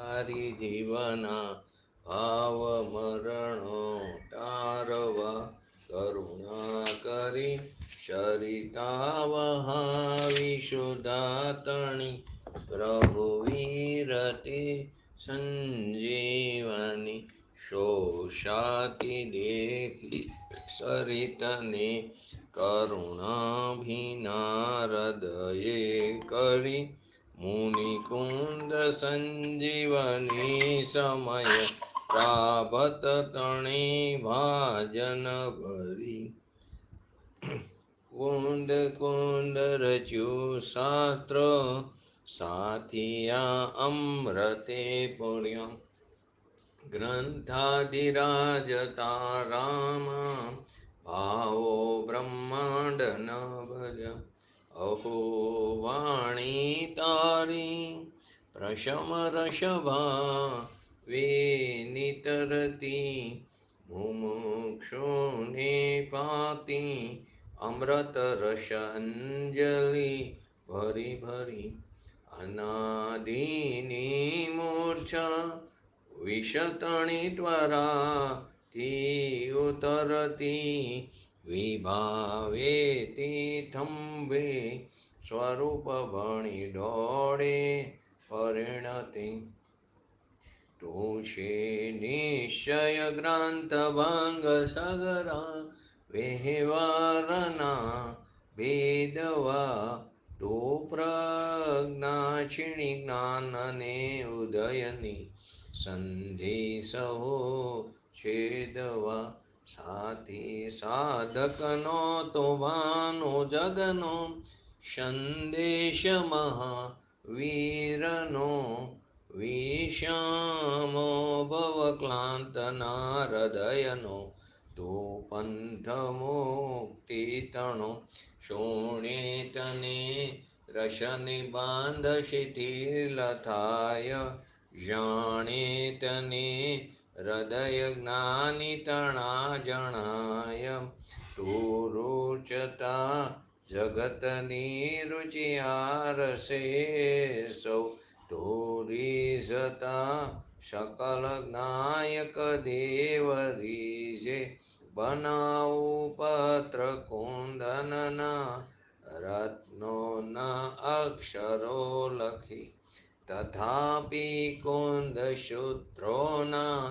તારી જીવના ભાવ મરણો તારવા કરુણા કરી ચરિતા વહાવી સુધાતણી પ્રભુ વીરતિ સંજીવની શોષાતી દેખી સરિતને કરુણાભિના હૃદયે કરી મુનિકુંદ સંજીવની સમય પ્રાભત તણી ભાજન ભરી કુંદ કુંદ રચ્યું શાસ્ત્ર સાથિયા અમૃતે પુણ્ય ગ્રંથાધિરાજ તારામા ભાવો બ્રહ્માંડ ન ભર્યા અહો વાણી તારી પ્રશમ રસભા વિનિતરતી મુમુક્ષુને પાતી અમૃત રસ અંજલિ ભરી ભરી અનાદિની મૂર્છા વિષતણી ત્વરા થી ઉતરતી વિભાવે તીથંભે સ્વરૂપ ભણી દોડે પરિણતિ તુષે નિશ્ચય ગ્રંથ ભંગ સગરા વ્યવહારના ભેદવા તો પ્રજ્ઞાક્ષિણી જ્ઞાનને ઉદયની સંધિ સહો છેદવા સાથી સાધકનો તો ભાનો જગનો સંદેશ મહાવીરનો વિષમો ભવ ક્લાંતના હૃદયનો તો પંથ મુક્તિ તણો શોણે તને રસને બાંધ શિથિલ થાય જાણે તને હૃદય જ્ઞાની તણા જણાય તું રૂચતા જગતની રુચિયારસે સૌ તું રીઝતા સકલ જ્ઞાયક દેવ રીઝે બનાવું પત્ર કુંદનના રત્નોના અક્ષરો લખી તથાપિ કુંદ સૂત્રોના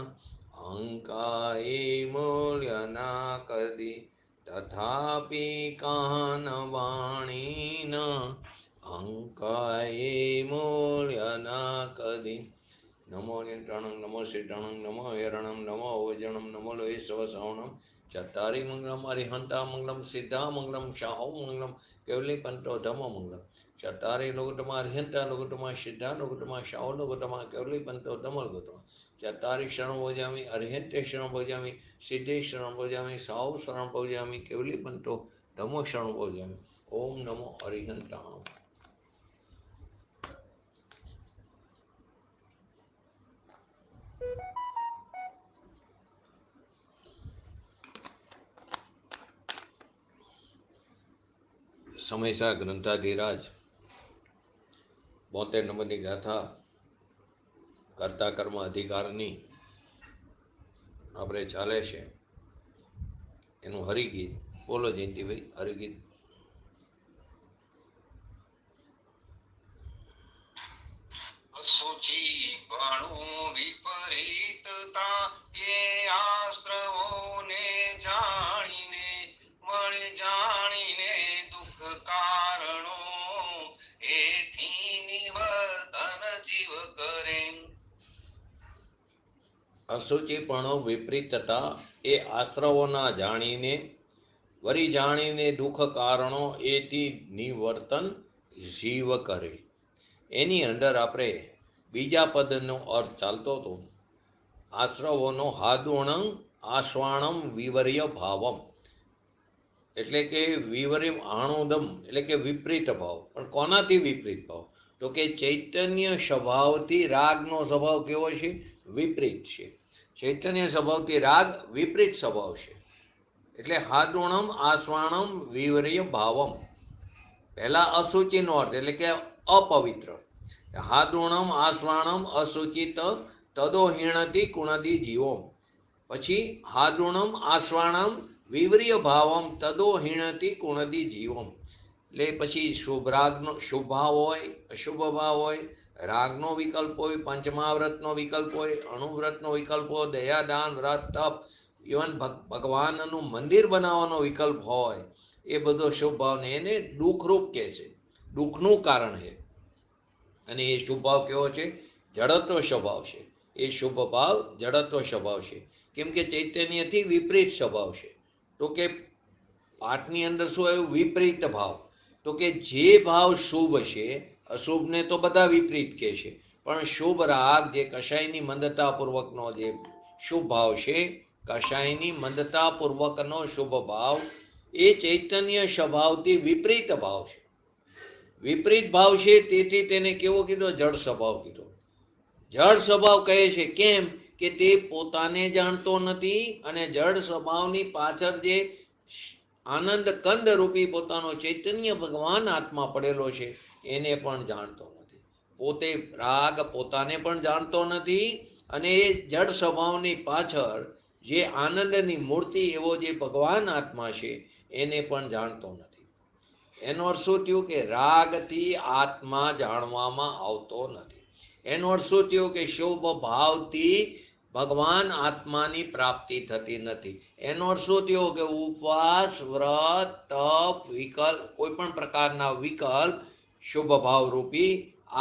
અંકાએ મૂલ્યના કદી તથાપિ કાન વાણીના અંકાએ મૂલ્યના કદી નમો નિત્રાણં નમો શ્રીટાણં નમો હેરણં નમો ઓજણં નમો લોહી સવસવણં ચત્તારી મંગલમ અરિહંતા મંગલમ સિદ્ધા મંગલમ શાહો મંગલમ કેવલી પંતો ધમો મંગલમ ચત્તારી લોગોત્તમા અરિહંતા લોગોત્તમા સિદ્ધા લોગોત્તમા શાહો લોગોત્તમા કેવલી પંતો ધમલ ગોત્તમા ચત્તારી શરણ ભોજામિ અરિહંતે શરણ ભોજામિ સિદ્ધે શરણ ભોજામિ શાહો શરણ ભોજામિ કેવલી પંતો ધમો શરણ ભોજામિ ઓમ નમો અરિહંતાણં. સમયસા ગ્રંથાધિરાજ 72 નંબરની ગાથા કર્તા કર્મ અધિકારની આપણે ચાલે છે. એનું હરિગીત બોલો જયંતિભાઈ. હરિગીત સૂચિ ઘણું વિપરીતતા એ આશ્રવોને જાણીને વળી જાણીને દુઃખ કારણો એથી નિવર્તન જીવ કરે. અસુચિપણો વિપરીતતા એ આશ્રવોના જાણીને વળી જાણીને દુઃખ કારણો એથી નિવર્તન જીવ કરે. એની અંદર આપણે બીજા પદનો અર્થ ચાલતો હતો. આશ્રવોનો હાદુણં આશ્વાણમ વિવર્ય ભાવમ, એટલે કે વિવર્ય આણુદમ એટલે કે વિપરીત ભાવ. પણ કોનાથી વિપરીત ભાવ? તો કે ચૈતન્ય સ્વભાવથી રાગનો સ્વભાવ કેવો છે? વિપરીત છે. ચૈતન્ય સ્વભાવથી રાગ વિપરીત સ્વભાવ છે. એટલે હાદુણમ આશ્વાણમ વિવર્ય ભાવમ. પહેલા અસુચિનો અર્થ એટલે કે અપવિત્ર, હાદૃણમ આશ્વાણમ અસુચિત તદોહિણતિ કુણદી જીવો. પછી હાદૃણમ આશ્વાણમ વિવ્રિય ભાવમ તદોહિણતિ કુણદી જીવમ. એટલે પછી શુભ રાગનો શુભ ભાવ હોય, અશુભ ભાવ હોય, રાગનો વિકલ્પ હોય, પંચમહાવ્રતનો વિકલ્પ હોય, અણુવ્રતનો વિકલ્પ હોય, દયા દાન વ્રત તપ, ઇવન ભગવાનનું મંદિર બનાવવાનો વિકલ્પ હોય, એ બધો શુભ ભાવને એને દુઃખરૂપ કહે છે, દુઃખનું કારણ છે. અને એ શુભ ભાવ કેવો છે? જડત્વ સ્વભાવ છે. એ શુભ ભાવ જડત્વ સ્વભાવ છે. કેમ કે ચૈતન્યથી વિપરીત સ્વભાવ છે. તો કે પાઠની અંદર શું આવ્યું? વિપરીત ભાવ. તો કે જે ભાવ શુભ છે, અશુભને તો બધા વિપરીત કહે છે, પણ શુભ રાગ જે કષાયની મંદતાપૂર્વકનો જે શુભ ભાવ છે, કષાયની મંદતાપૂર્વકનો શુભ ભાવ, એ ચૈતન્ય સ્વભાવથી વિપરીત ભાવ છે. વિપરીત ભાવ છે, તેથી તેને કેવો કીધો? જળ સ્વભાવ કીધો. જળ સ્વભાવ કહે છે. કેમ કે તે પોતાને જાણતો નથી અને જળ સ્વભાવની પાછળ જે આનંદ કંદ રૂપી પોતાનો ચૈતન્ય ભગવાન આત્મા પડેલો છે, એને પણ જાણતો નથી. પોતે રાગ પોતાને પણ જાણતો નથી અને એ જળ સ્વભાવની પાછળ જે આનંદની મૂર્તિ એવો જે ભગવાન આત્મા છે, એને પણ જાણતો નથી. એનો અર્થ શું થયું? કે રાગથી આત્મા જાણવામાં આવતો નથી. એનો અર્થ શું થયું? કે શુભ ભાવથી ભગવાન આત્માની પ્રાપ્તિ થતી નથી. એનો અર્થ શું થયો? કે ઉપવાસ, વ્રત, તપ, વિકલ્પ, કોઈ પણ પ્રકારના વિકલ્પ, શુભ ભાવ રૂપી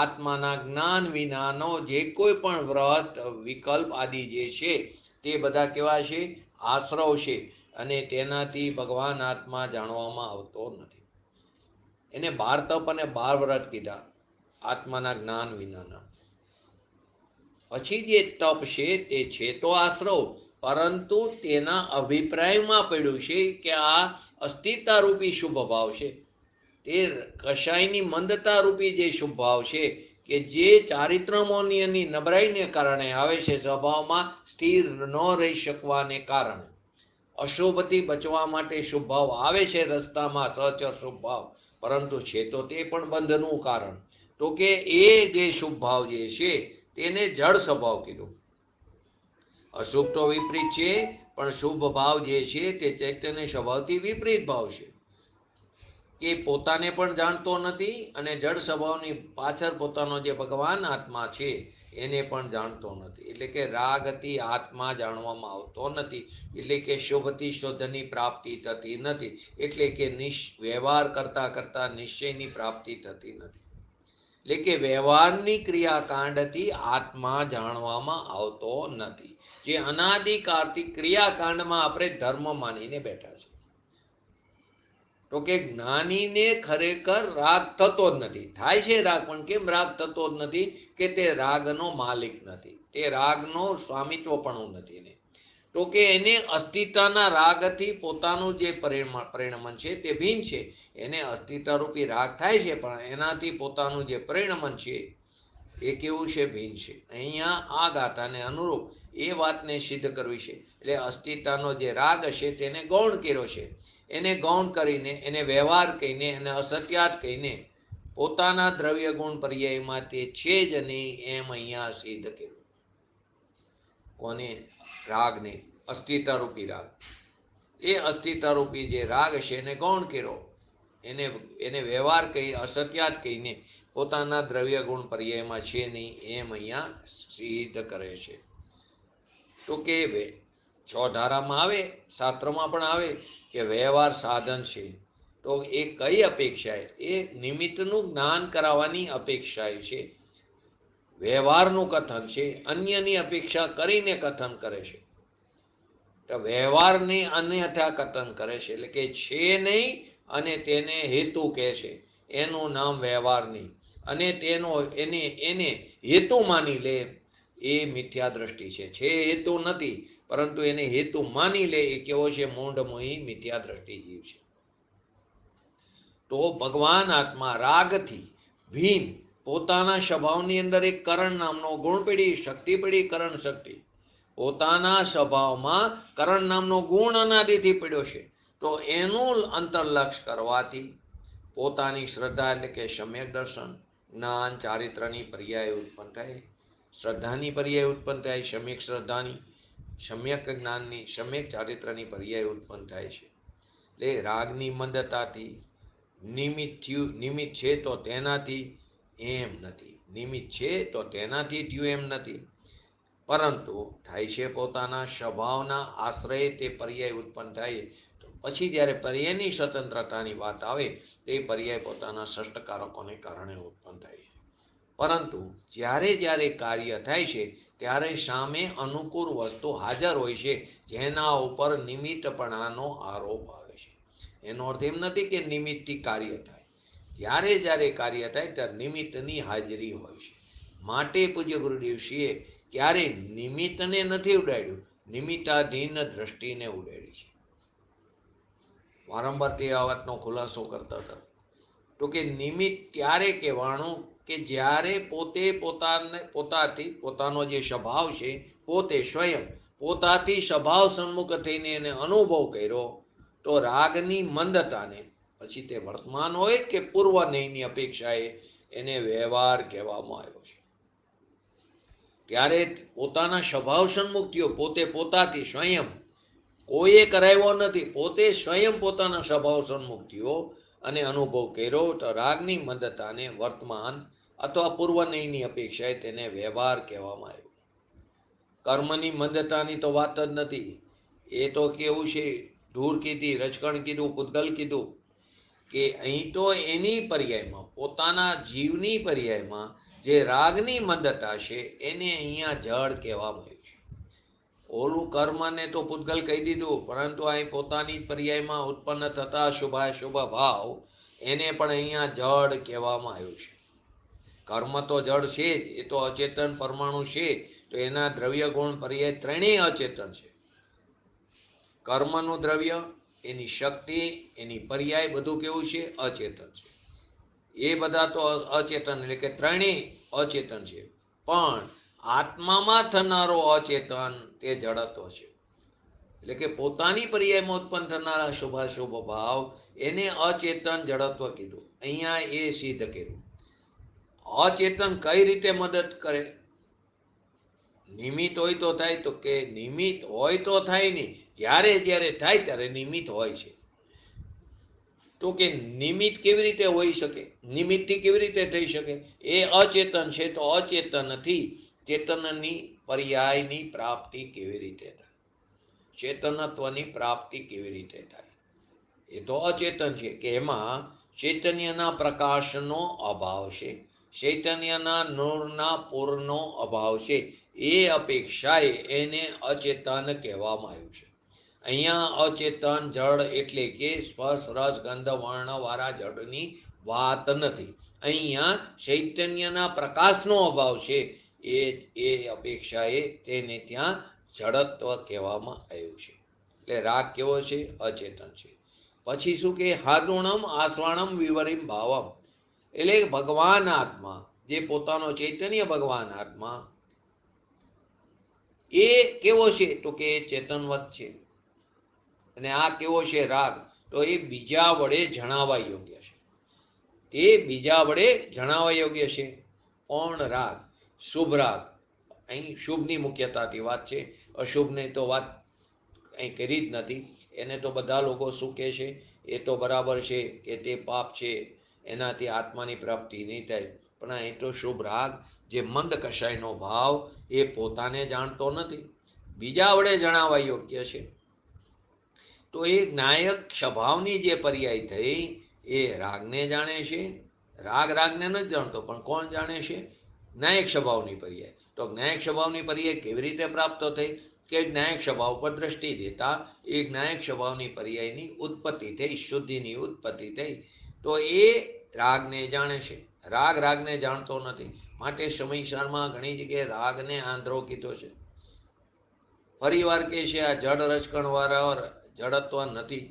આત્માના જ્ઞાન વિનાનો જે કોઈ પણ વ્રત, વિકલ્પ આદિ જે છે, તે બધા કેવા છે? આશ્રવ છે. અને તેનાથી ભગવાન આત્મા જાણવામાં આવતો નથી. એને 12 તપ અને 12 વ્રત કીધા આત્માના જ્ઞાન વિનાના. પછી જે તપ છે તે છે તો આશ્રવ, પરંતુ તેના અભિપ્રાયમાં પડ્યું છે કે આ અસ્થિરતા રૂપી શુભ ભાવ છે. તે કષાયની મંદતા રૂપી જે શુભ ભાવ છે, કે જે ચારિત્રમોની નબળાઈને કારણે આવે છે, સ્વભાવમાં સ્થિર ન રહી શકવાને કારણે અશુભથી બચવા માટે શુભ ભાવ આવે છે રસ્તામાં, સહચર શુભ ભાવ, પરંતુ છે તો તે પણ બંધનું કારણ. તો કે એ જે શુભ ભાવ જે છે તેને જળ સ્વભાવ કીધું. અશુભ તો વિપરીત છે, પણ શુભ ભાવ જે છે તે ચૈતન્ય સ્વભાવથી વિપરીત ભાવ છે, કે પોતાને પણ જાણતો નથી અને જળ સ્વભાવની પાછળ પોતાનો જે ભગવાન આત્મા છે એને પણ જાણતો નથી. એટલે કે રાગથી આત્મા જાણવામાં આવતો નથી. એટલે કે શુભથી શુદ્ધની પ્રાપ્તિ થતી નથી. એટલે કે વ્યવહાર કરતા કરતા નિશ્ચયની પ્રાપ્તિ થતી નથી. એટલે કે વ્યવહારની ક્રિયાકાંડથી આત્મા જાણવામાં આવતો નથી. જે અનાદિકાળથી ક્રિયાકાંડમાં આપણે ધર્મ માનીને બેઠા છે. તો કે જ્ઞાનીને ખરેખર રાગ થતો જ નથી. થાય છે રાગ, પણ કેમ રાગ થતો જ નથી? કે તે રાગનો માલિક નથી, તે રાગનો સ્વામિત્વ પણ નથી. તો કે એને અસ્થિરતાના રાગથી પોતાનું જે પરિણમન છે તે ભિન્ન છે. એને અસ્થિરતા રૂપી રાગ થાય છે, પણ એનાથી પોતાનું જે પરિણમન છે એ કેવું છે? ભિન્ન છે. અહીંયા આ ગાથાને અનુરૂપ એ વાતને સિદ્ધ કરવી છે. એટલે અસ્થિરતાનો જે રાગ છે તેને ગૌણ કર્યો છે. એને ગૌણ કરીને, એને વ્યવહાર કહીને, એને અસત્યાત કહીને પોતાના દ્રવ્ય ગુણ પર્યાયમાં તે છે જ નહીં એમ અહીંયા સિદ્ધ કર્યું. કોને? રાગને, અસ્થિરતા રૂપી રાગ. એ અસ્થિરતા રૂપી જે રાગ છે એને ગૌણ કર્યો, એને વ્યવહાર કહી, અસત્યાત કહીને પોતાના દ્રવ્ય ગુણ પર્યાયમાં છે નહીં એમ અહીંયા સિદ્ધ કરે છે. તો કે 6 ધારામાં આવે, શાસ્ત્રમાં પણ આવે કે વ્યવહાર સાધન છે. તો એ કઈ અપેક્ષાએ? એ નિમિત્તનું જ્ઞાન કરાવવાની અપેક્ષાએ છે. વ્યવહારનું કથન છે, અન્યની અપેક્ષા કરીને કથન કરે છે. તો વ્યવહારને અન્યથા કથન કરે છે. એટલે કે છે નહીં અને તેને હેતુ કહે છે, એનું નામ વ્યવહાર નહીં. અને એને હેતુ માની લે એ મિથ્યા દ્રષ્ટિ છે. હેતુ નથી, પરંતુ એને હેતુ માની લે એ કેવો છે? મૂંઢ મોહી મિથ્યા દ્રષ્ટિ જીવ છે. તો ભગવાન આત્મા રાગથી ભિન્ન પોતાના સ્વભાવની અંદર એક કરણ નામનો ગુણ પડી, શક્તિ પડી, કરણ શક્તિ. પોતાના સ્વભાવમાં કરણ નામનો ગુણ અનાદિથી પડ્યો છે. તો એનું અંતરલક્ષ કરવાથી પોતાની શ્રદ્ધા એટલે કે સમ્યક દર્શન, જ્ઞાન ચારિત્રની પર્યાય ઉત્પન્ન થાય, શ્રદ્ધાની પર્યાય ઉત્પન્ન થાય, સમ્યક શ્રદ્ધાની, સમ્યક જ્ઞાનની, સમ્યક ચારિત્રની પર્યાય ઉત્પન્ન થાય છે. એટલે રાગની મંદતાથી નિમિત્ત છે તો તેનાથી એમ નથી, નિમિત્ત છે તો તેનાથી થયું એમ નથી, પરંતુ થાય છે પોતાના સ્વભાવના આશ્રય તે પર્યાય ઉત્પન્ન થાય. તો પછી જ્યારે પર્યાયની સ્વતંત્રતાની વાત આવે તે પર્યાય પોતાના ષષ્ટકારકોને કારણે ઉત્પન્ન થાય છે. પરંતુ જ્યારે જ્યારે કાર્ય થાય છે ત્યારે સામે અનુકૂળ વસ્તુ હાજર હોય છે જેના ઉપર નિમિત્તપણાનો આરોપ આવે છે. એનો અર્થ એમ નથી કે નિમિત્તથી કાર્ય થાય. જ્યારે જ્યારે કાર્ય થાય ત્યારે નિમિત્તની હાજરી હોય છે. માટે પૂજ્ય ગુરુદેવશ્રીએ ક્યારે નિમિત્તને નથી ઉડાડ્યું, નિમિત્તાધીન દ્રષ્ટિને ઉડાડી છે. વારંવાર તે આ વાતનો ખુલાસો કરતા હતા. તો કે નિમિત્ત ત્યારે કહેવાનું કે જ્યારે પોતે પોતાથી પોતાનો જે સ્વભાવ છે, પોતે સ્વયં પોતાથી સ્વભાવ સન્મુખ થઈને એને અનુભવ કર્યો, તો રાગની મંદતાને પછી તે વર્તમાન હોય કે પૂર્વ નયની અપેક્ષાએ એને વ્યવહાર કહેવામાં આવ્યો છે. ત્યારે પોતાના સ્વભાવ સન્મુખ થયો, પોતે પોતાથી સ્વયં, કોઈએ કરાવ્યો નથી, પોતે સ્વયં પોતાના સ્વભાવ સન્મુખ થયો અને અનુભવ કર્યો, તો રાગની મંદતાને વર્તમાન અથવા પૂર્વનયની અપેક્ષાએ તેને વ્યવહાર કહેવામાં આવ્યો. કર્મની મંદતાની તો વાત જ નથી. એ તો કેવું છે, ધૂળ કીધી, રજકણ કીધું, પૂતગલ કીધું, કે અહીં તો એની પર્યાયમાં પોતાના જીવની પર્યાયમાં જે રાગની મંદતા છે એને અહીંયા જળ કહેવામાં આવ્યું છે. ઓલું કર્મને તો પૂતગલ કહી દીધું, પરંતુ અહીં પોતાની પર્યાયમાં ઉત્પન્ન થતા શુભાશુભ ભાવ એને પણ અહીંયા જળ કહેવામાં આવ્યું છે. કર્મ તો જળ છે જ, એ તો અચેતન પરમાણુ છે, તો એના દ્રવ્ય ગુણ પર્યાય ત્રણેય અચેતન છે. કર્મનું દ્રવ્ય, એની શક્તિ, એની પર્યાય બધું કેવું છે, અચેતન છે. એ બધા તો અચેતન એટલે કે ત્રણેય અચેતન છે. પણ આત્મામાં થનારો અચેતન તે જડત્વ છે. એટલે કે પોતાની પર્યાયમાં ઉત્પન્ન થનારા શુભાશુભ ભાવ એને અચેતન જડત્વ કીધું. અહીંયા એ સિદ્ધ કર્યું. અચેતન કઈ રીતે મદદ કરે? નિમિત્ત હોય તો થાય, તો કે નિમિત્ત હોય તો થાય નહીં, જ્યારે જ્યારે થાય ત્યારે નિમિત્ત હોય છે. તો કે નિમિત્ત કેવી રીતે હોઈ શકે, નિમિત્તથી કેવી રીતે થઈ શકે? એ અચેતન છે, તો અચેતનથી ચેતનની પર્યાયની પ્રાપ્તિ કેવી રીતે થાય, ચેતનત્વની પ્રાપ્તિ કેવી રીતે થાય? એ તો અચેતન છે કે એમાં ચૈતન્યના પ્રકાશનો અભાવ છે, ચૈતન્યના નૂરના પૂરનો અભાવ છે. એ અપેક્ષાએ એને અચેતન કહેવામાં આવ્યું છે. અહીંયા અચેતન જળ એટલે કે સ્પર્શ રસ ગંધ વર્ણ વાળા જળની વાત નથી. અહીંયા ચૈતન્યના પ્રકાશનો અભાવ છે. એ અપેક્ષાએ તેને ત્યાં જડત્વ કહેવામાં આવ્યું છે. એટલે રાગ કેવો છે? અચેતન છે. પછી શું કે હાદુણમ આસ્વાણમ વિવરીમ ભાવમ, એટલે ભગવાન આત્મા, જે પોતાનો ચૈતન્ય ભગવાન આત્મા, એ કેવો છે? તો કે ચેતનવત છે. અને આ કેવો છે? રાગ. તો એ બીજા વડે જણાવવા યોગ્ય છે. તે બીજા વડે જણાવવા યોગ્ય છે. કોણ? રાગ. શુભ રાગ. અહીં શુભની મુખ્યતાથી વાત છે, અશુભની તો વાત અહીં કરી જ નથી. એને તો બધા લોકો શું કહે છે? એ તો બરાબર છે કે તે પાપ છે, એનાથી આત્માની પ્રાપ્તિ નહીં થાય. પણ અહીં તો શુભ રાગ, જે મંદ કષાયનો ભાવ, એ પોતાને જાણતો નથી, બીજા વડે જણાવવા યોગ્ય છે. તો એ નાયક સ્વભાવની જે પર્યાય થઈ એ રાગને જાણે છે. રાગ રાગને નથી જાણતો, પણ કોણ જાણે છે? નાયક સ્વભાવની પર્યાય. તો નાયક સ્વભાવની પર્યાય કેવી રીતે પ્રાપ્ત થઈ? કે જ્ઞાયક સ્વભાવ પર દ્રષ્ટિ દેતા એ જ્ઞાયક સ્વભાવની પર્યાયની ઉત્પત્તિ થઈ, શુદ્ધિની ઉત્પત્તિ થઈ. તો એ રાગને જાણે છે. રાગ રાગને જાણતો નથી. માટે સમયસારમાં ઘણી જગ્યાએ રાગને આંધળો કીધો છે. ફરીવાર કે છે આ જડ રજકણ વાળા જડત્વ નથી,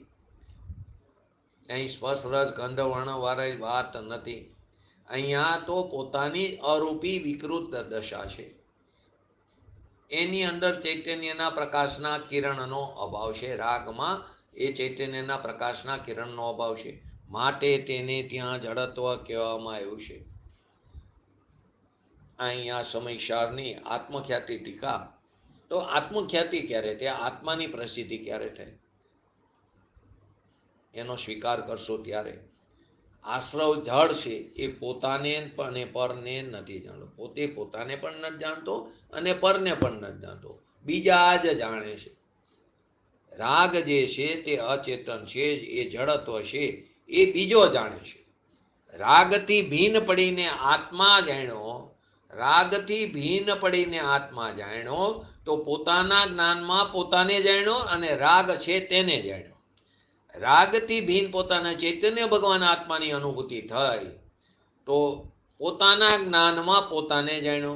અહીં સ્પર્શ રસ ગંધ વર્ણ વાળી વાત નથી. અહીંયા તો પોતાની અરૂપી વિકૃત દશા છે. એની અંદર ચૈતન્યના પ્રકાશના કિરણનો અભાવ છે. રાગમાં એ ચૈતન્યના પ્રકાશના કિરણનો અભાવ છે. માટે તેને ત્યાં જડત્વ કહેવામાં આવ્યું છે. અહીંયા સમયસારની આત્મખ્યાતિ ટીકા. તો આત્મખ્યાતિ ક્યારે થાય? આત્માની પ્રસિદ્ધિ ક્યારે થાય? એનો સ્વીકાર કરશો ત્યારે. આશ્રવ જળ છે એ પોતાને અને પરને નથી જાણતો. પોતે પોતાને પણ નથી જાણતો અને પરને પણ નથી જાણતો, બીજા જ જાણે છે. રાગ જે છે તે અચેતન છે, એ જડત્વ છે, એ બીજો જાણે છે. રાગથી ભીન પડીને આત્મા જાણ્યો, રાગથી ભીન પડીને આત્મા જાણ્યો તો પોતાના જ્ઞાનમાં પોતાને જાણ્યો અને રાગ છે તેને જાણ્યો. રાગથી ભીન પોતાના ચૈતન્ય ભગવાન આત્માની અનુભૂતિ થઈ તો પોતાના જ્ઞાનમાં પોતાને જાણ્યો,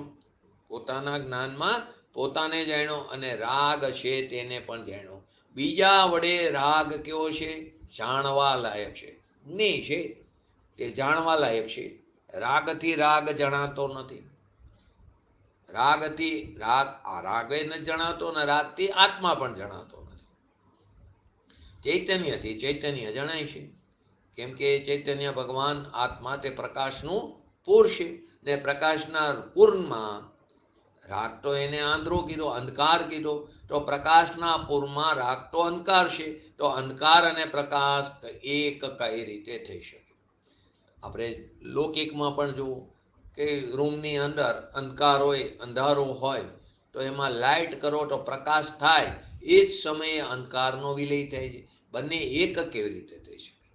પોતાના જ્ઞાનમાં પોતાને જાણ્યો અને રાગ છે તેને પણ જાણ્યો. બીજા વડે રાગ કેવો છે? જાણવા લાયક છે, જ્ઞેય છે, તે જાણવા લાયક છે. રાગથી રાગ જણાતો નથી. રાગથી રાગ રાગે નથી જણાતો અને રાગથી આત્મા પણ જણાતો નથી. ચૈતન્યથી ચૈતન્ય જણાય છે, કેમ કે ચૈતન્ય ભગવાન આત્મા તે પ્રકાશનું પૂર છે ને પ્રકાશના પૂરમાં રાગ તો એને આંધળો કીધો, અંધકાર કીધો, તો પ્રકાશના પૂરમાં રાગ તો અંધકાર છે. તો અંધકાર અને પ્રકાશ એક કઈ રીતે થઈ શકે? આપણે લૌકિકમાં પણ જોવું કે રૂમની અંદર અંધકાર હોય, અંધારું હોય, તો એમાં લાઇટ કરો તો પ્રકાશ થાય, એ જ સમયે અંધકારનો વિલય થાય છે. બંને એક કેવી રીતે થઈ શકે?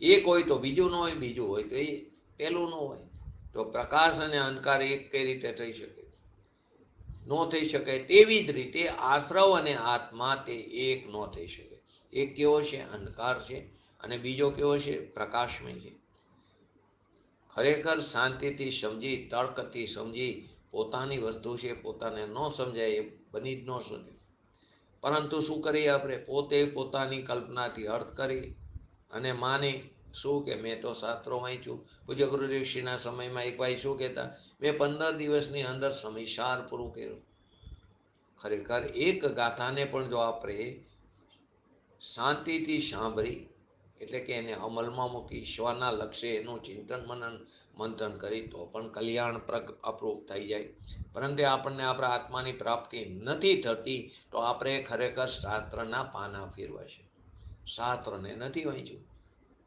એક હોય તો બીજું ન હોય, બીજું હોય તો એ પેલું ન હોય. તો પ્રકાશ અને અંધકાર એક કઈ રીતે થઈ શકે? ન થઈ શકે. તેવી જ રીતે આશ્રવ અને આત્મા તે એક ન થઈ શકે. એક કેવો છે? અંધકાર છે અને બીજો કેવો છે? પ્રકાશમય છે. ખરેખર શાંતિથી સમજી, તર્કથી સમજી પોતાની વસ્તુ છે, પોતાને ન સમજાય એ બની જ ન શકે. પરંતુ શું કરીએ આપણે? પોતે પોતાની કલ્પનાથી અર્થ કરી અને માની શું કે મેં તો શાસ્ત્રો વાંચ્યું. પૂજ્ય ગુરુદેવશ્રીના સમયમાં એક ભાઈ શું કહેતા, મેં 15 દિવસની અંદર સમયસાર પૂરું કર્યું. ખરેખર એક ગાથાને પણ જો આપણે શાંતિથી સાંભળી, એટલે કે એને અમલમાં મૂકી સ્વના લક્ષ્ય એનું ચિંતન મનન મંથન કરી તો પણ કલ્યાણ અપરૂપ થઈ જાય. પરંતુ આપણને આપણા આત્માની પ્રાપ્તિ નથી થતી તો આપણે ખરેખર શાસ્ત્રના પાના ફેરવા છે. શાસ્ત્રને નથી વાંચ્યું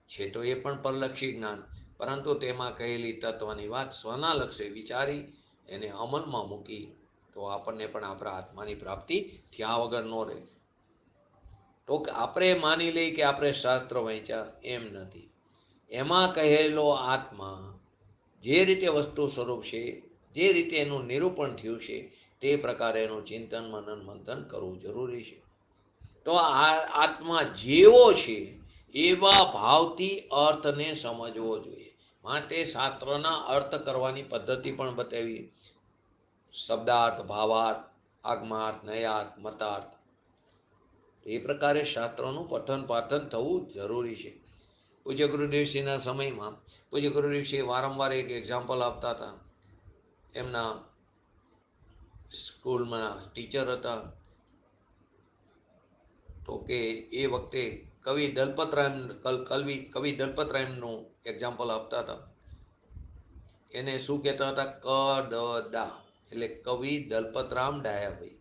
છે તો એ પણ પરલક્ષી જ્ઞાન, પરંતુ તેમાં કહેલી તત્વની વાત સ્વના લક્ષ્ય વિચારી એને અમલમાં મૂકી તો આપણને પણ આપણા આત્માની પ્રાપ્તિ થયા વગર ન રહે. તો આપણે માની લઈએ કે આપણે શાસ્ત્ર વાંચ્યા, એમ નથી. એમાં કહેલો આત્મા જે રીતે વસ્તુ સ્વરૂપ છે, જે રીતે એનું નિરૂપણ થયું છે, તે પ્રકારે એનું ચિંતન મનન મંથન કરવું જરૂરી છે. તો આ આત્મા જેવો છે એવા ભાવથી અર્થને સમજવો જોઈએ. માટે શાસ્ત્રના અર્થ કરવાની પદ્ધતિ પણ બતાવી. શબ્દાર્થ, ભાવાર્થ, આગમાર્થ, નયાર્થ, મતાર્થ. એ પ્રકારે શાસ્ત્રોનું પઠન પાઠન થવું જરૂરી છે. પૂજ્ય ગુરુદેવશ્રીના સમયમાં પૂજ્ય ગુરુદેવશ્રી વારંવાર એક એક્ઝામ્પલ આપતા હતા. એમના સ્કૂલમાં ટીચર હતા, તો કે એ વખતે કવિ દલપતરાયનું એક્ઝામ્પલ આપતા હતા. એને શું કહેતા હતા? ક ડ ડા, એટલે કવિ દલપતરામ ડાયાભાઈ.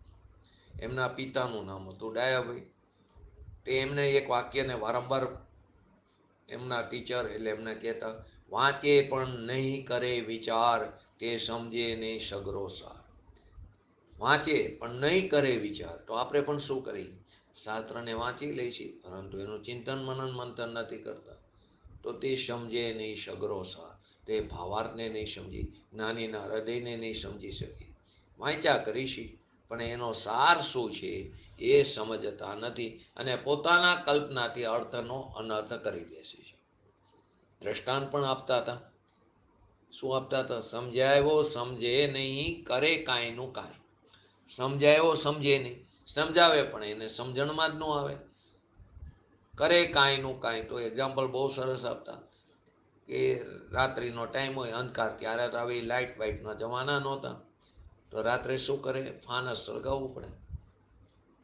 એમના પિતાનું નામ હતું ડાયાભાઈ. તે એમને એક વાક્યને વારંવાર એમના ટીચર એટલે એમને કહેતા, વાંચે પણ નહીં કરે વિચાર, તે સમજે નહીં સગરો સાર. વાંચે પણ નહીં કરે વિચાર. તો આપણે પણ શું કરીએ? શાસ્ત્રને વાંચી લઈએ છીએ, પરંતુ એનું ચિંતન મનન મંથન નથી કરતા, તો તે સમજે નહીં સગરો સાર. તે ભાવાર્થને નહીં સમજી, જ્ઞાનીના હૃદયને નહીં સમજી શકી. વાંચ્યા કરીશી પણ એનો સાર શું છે એ સમજતા નથી અને પોતાના કલ્પનાથી અર્થનો અનર્થ કરી બેસે છે. દ્રષ્ટાંત પણ આપતા હતા. શું આપતા હતા? સમજાવ્યો સમજે નહીં, કરે કાંઈનું કાંઈ. સમજાવ્યો સમજે નહીં, સમજાવે પણ એને સમજણમાં જ ન આવે. કરે કાંઈનું કાંઈ. તો એક્ઝામ્પલ બહુ સરસ આપતા કે રાત્રિનો ટાઈમ હોય, અંધકાર, ત્યારે તો આવી લાઇટ વાઇટના જમાના નહોતા, તો રાત્રે શું કરે? ફાનસ સળગાવવું પડે.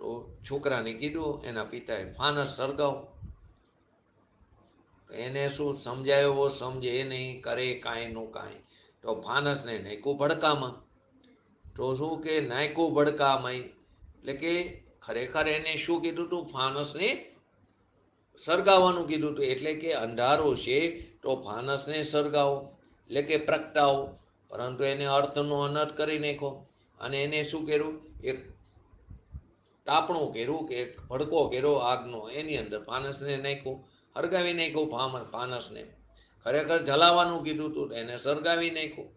તો છોકરાને કીધું એના પિતાએ, ફાનસ સળગાવો. એને શું? સમજાયો સમજે નહીં, કરે કાંઈનું કાંઈ. તો ફાનસને નાખ્યું ભડકામાં. તો શું કે નાખ્યું ભડકામાં, એટલે કે ખરેખર એને શું કીધું હતું? ફાનસને સળગાવવાનું કીધું હતું. એટલે કે અંધારું છે તો ફાનસને સળગાવો, એટલે કે પ્રગટાવો. પરંતુ એને અર્થનો અનર્થ કરી નાખ્યો અને એને શું કર્યું? એક તાપણું કર્યું કે ભડકો કર્યો આગનો, એની અંદર ફાનસને નાખ્યું, સળગાવી નાખ્યું ફાનસને. ખરેખર જલાવવાનું કીધું હતું, એને સળગાવી નાખ્યું.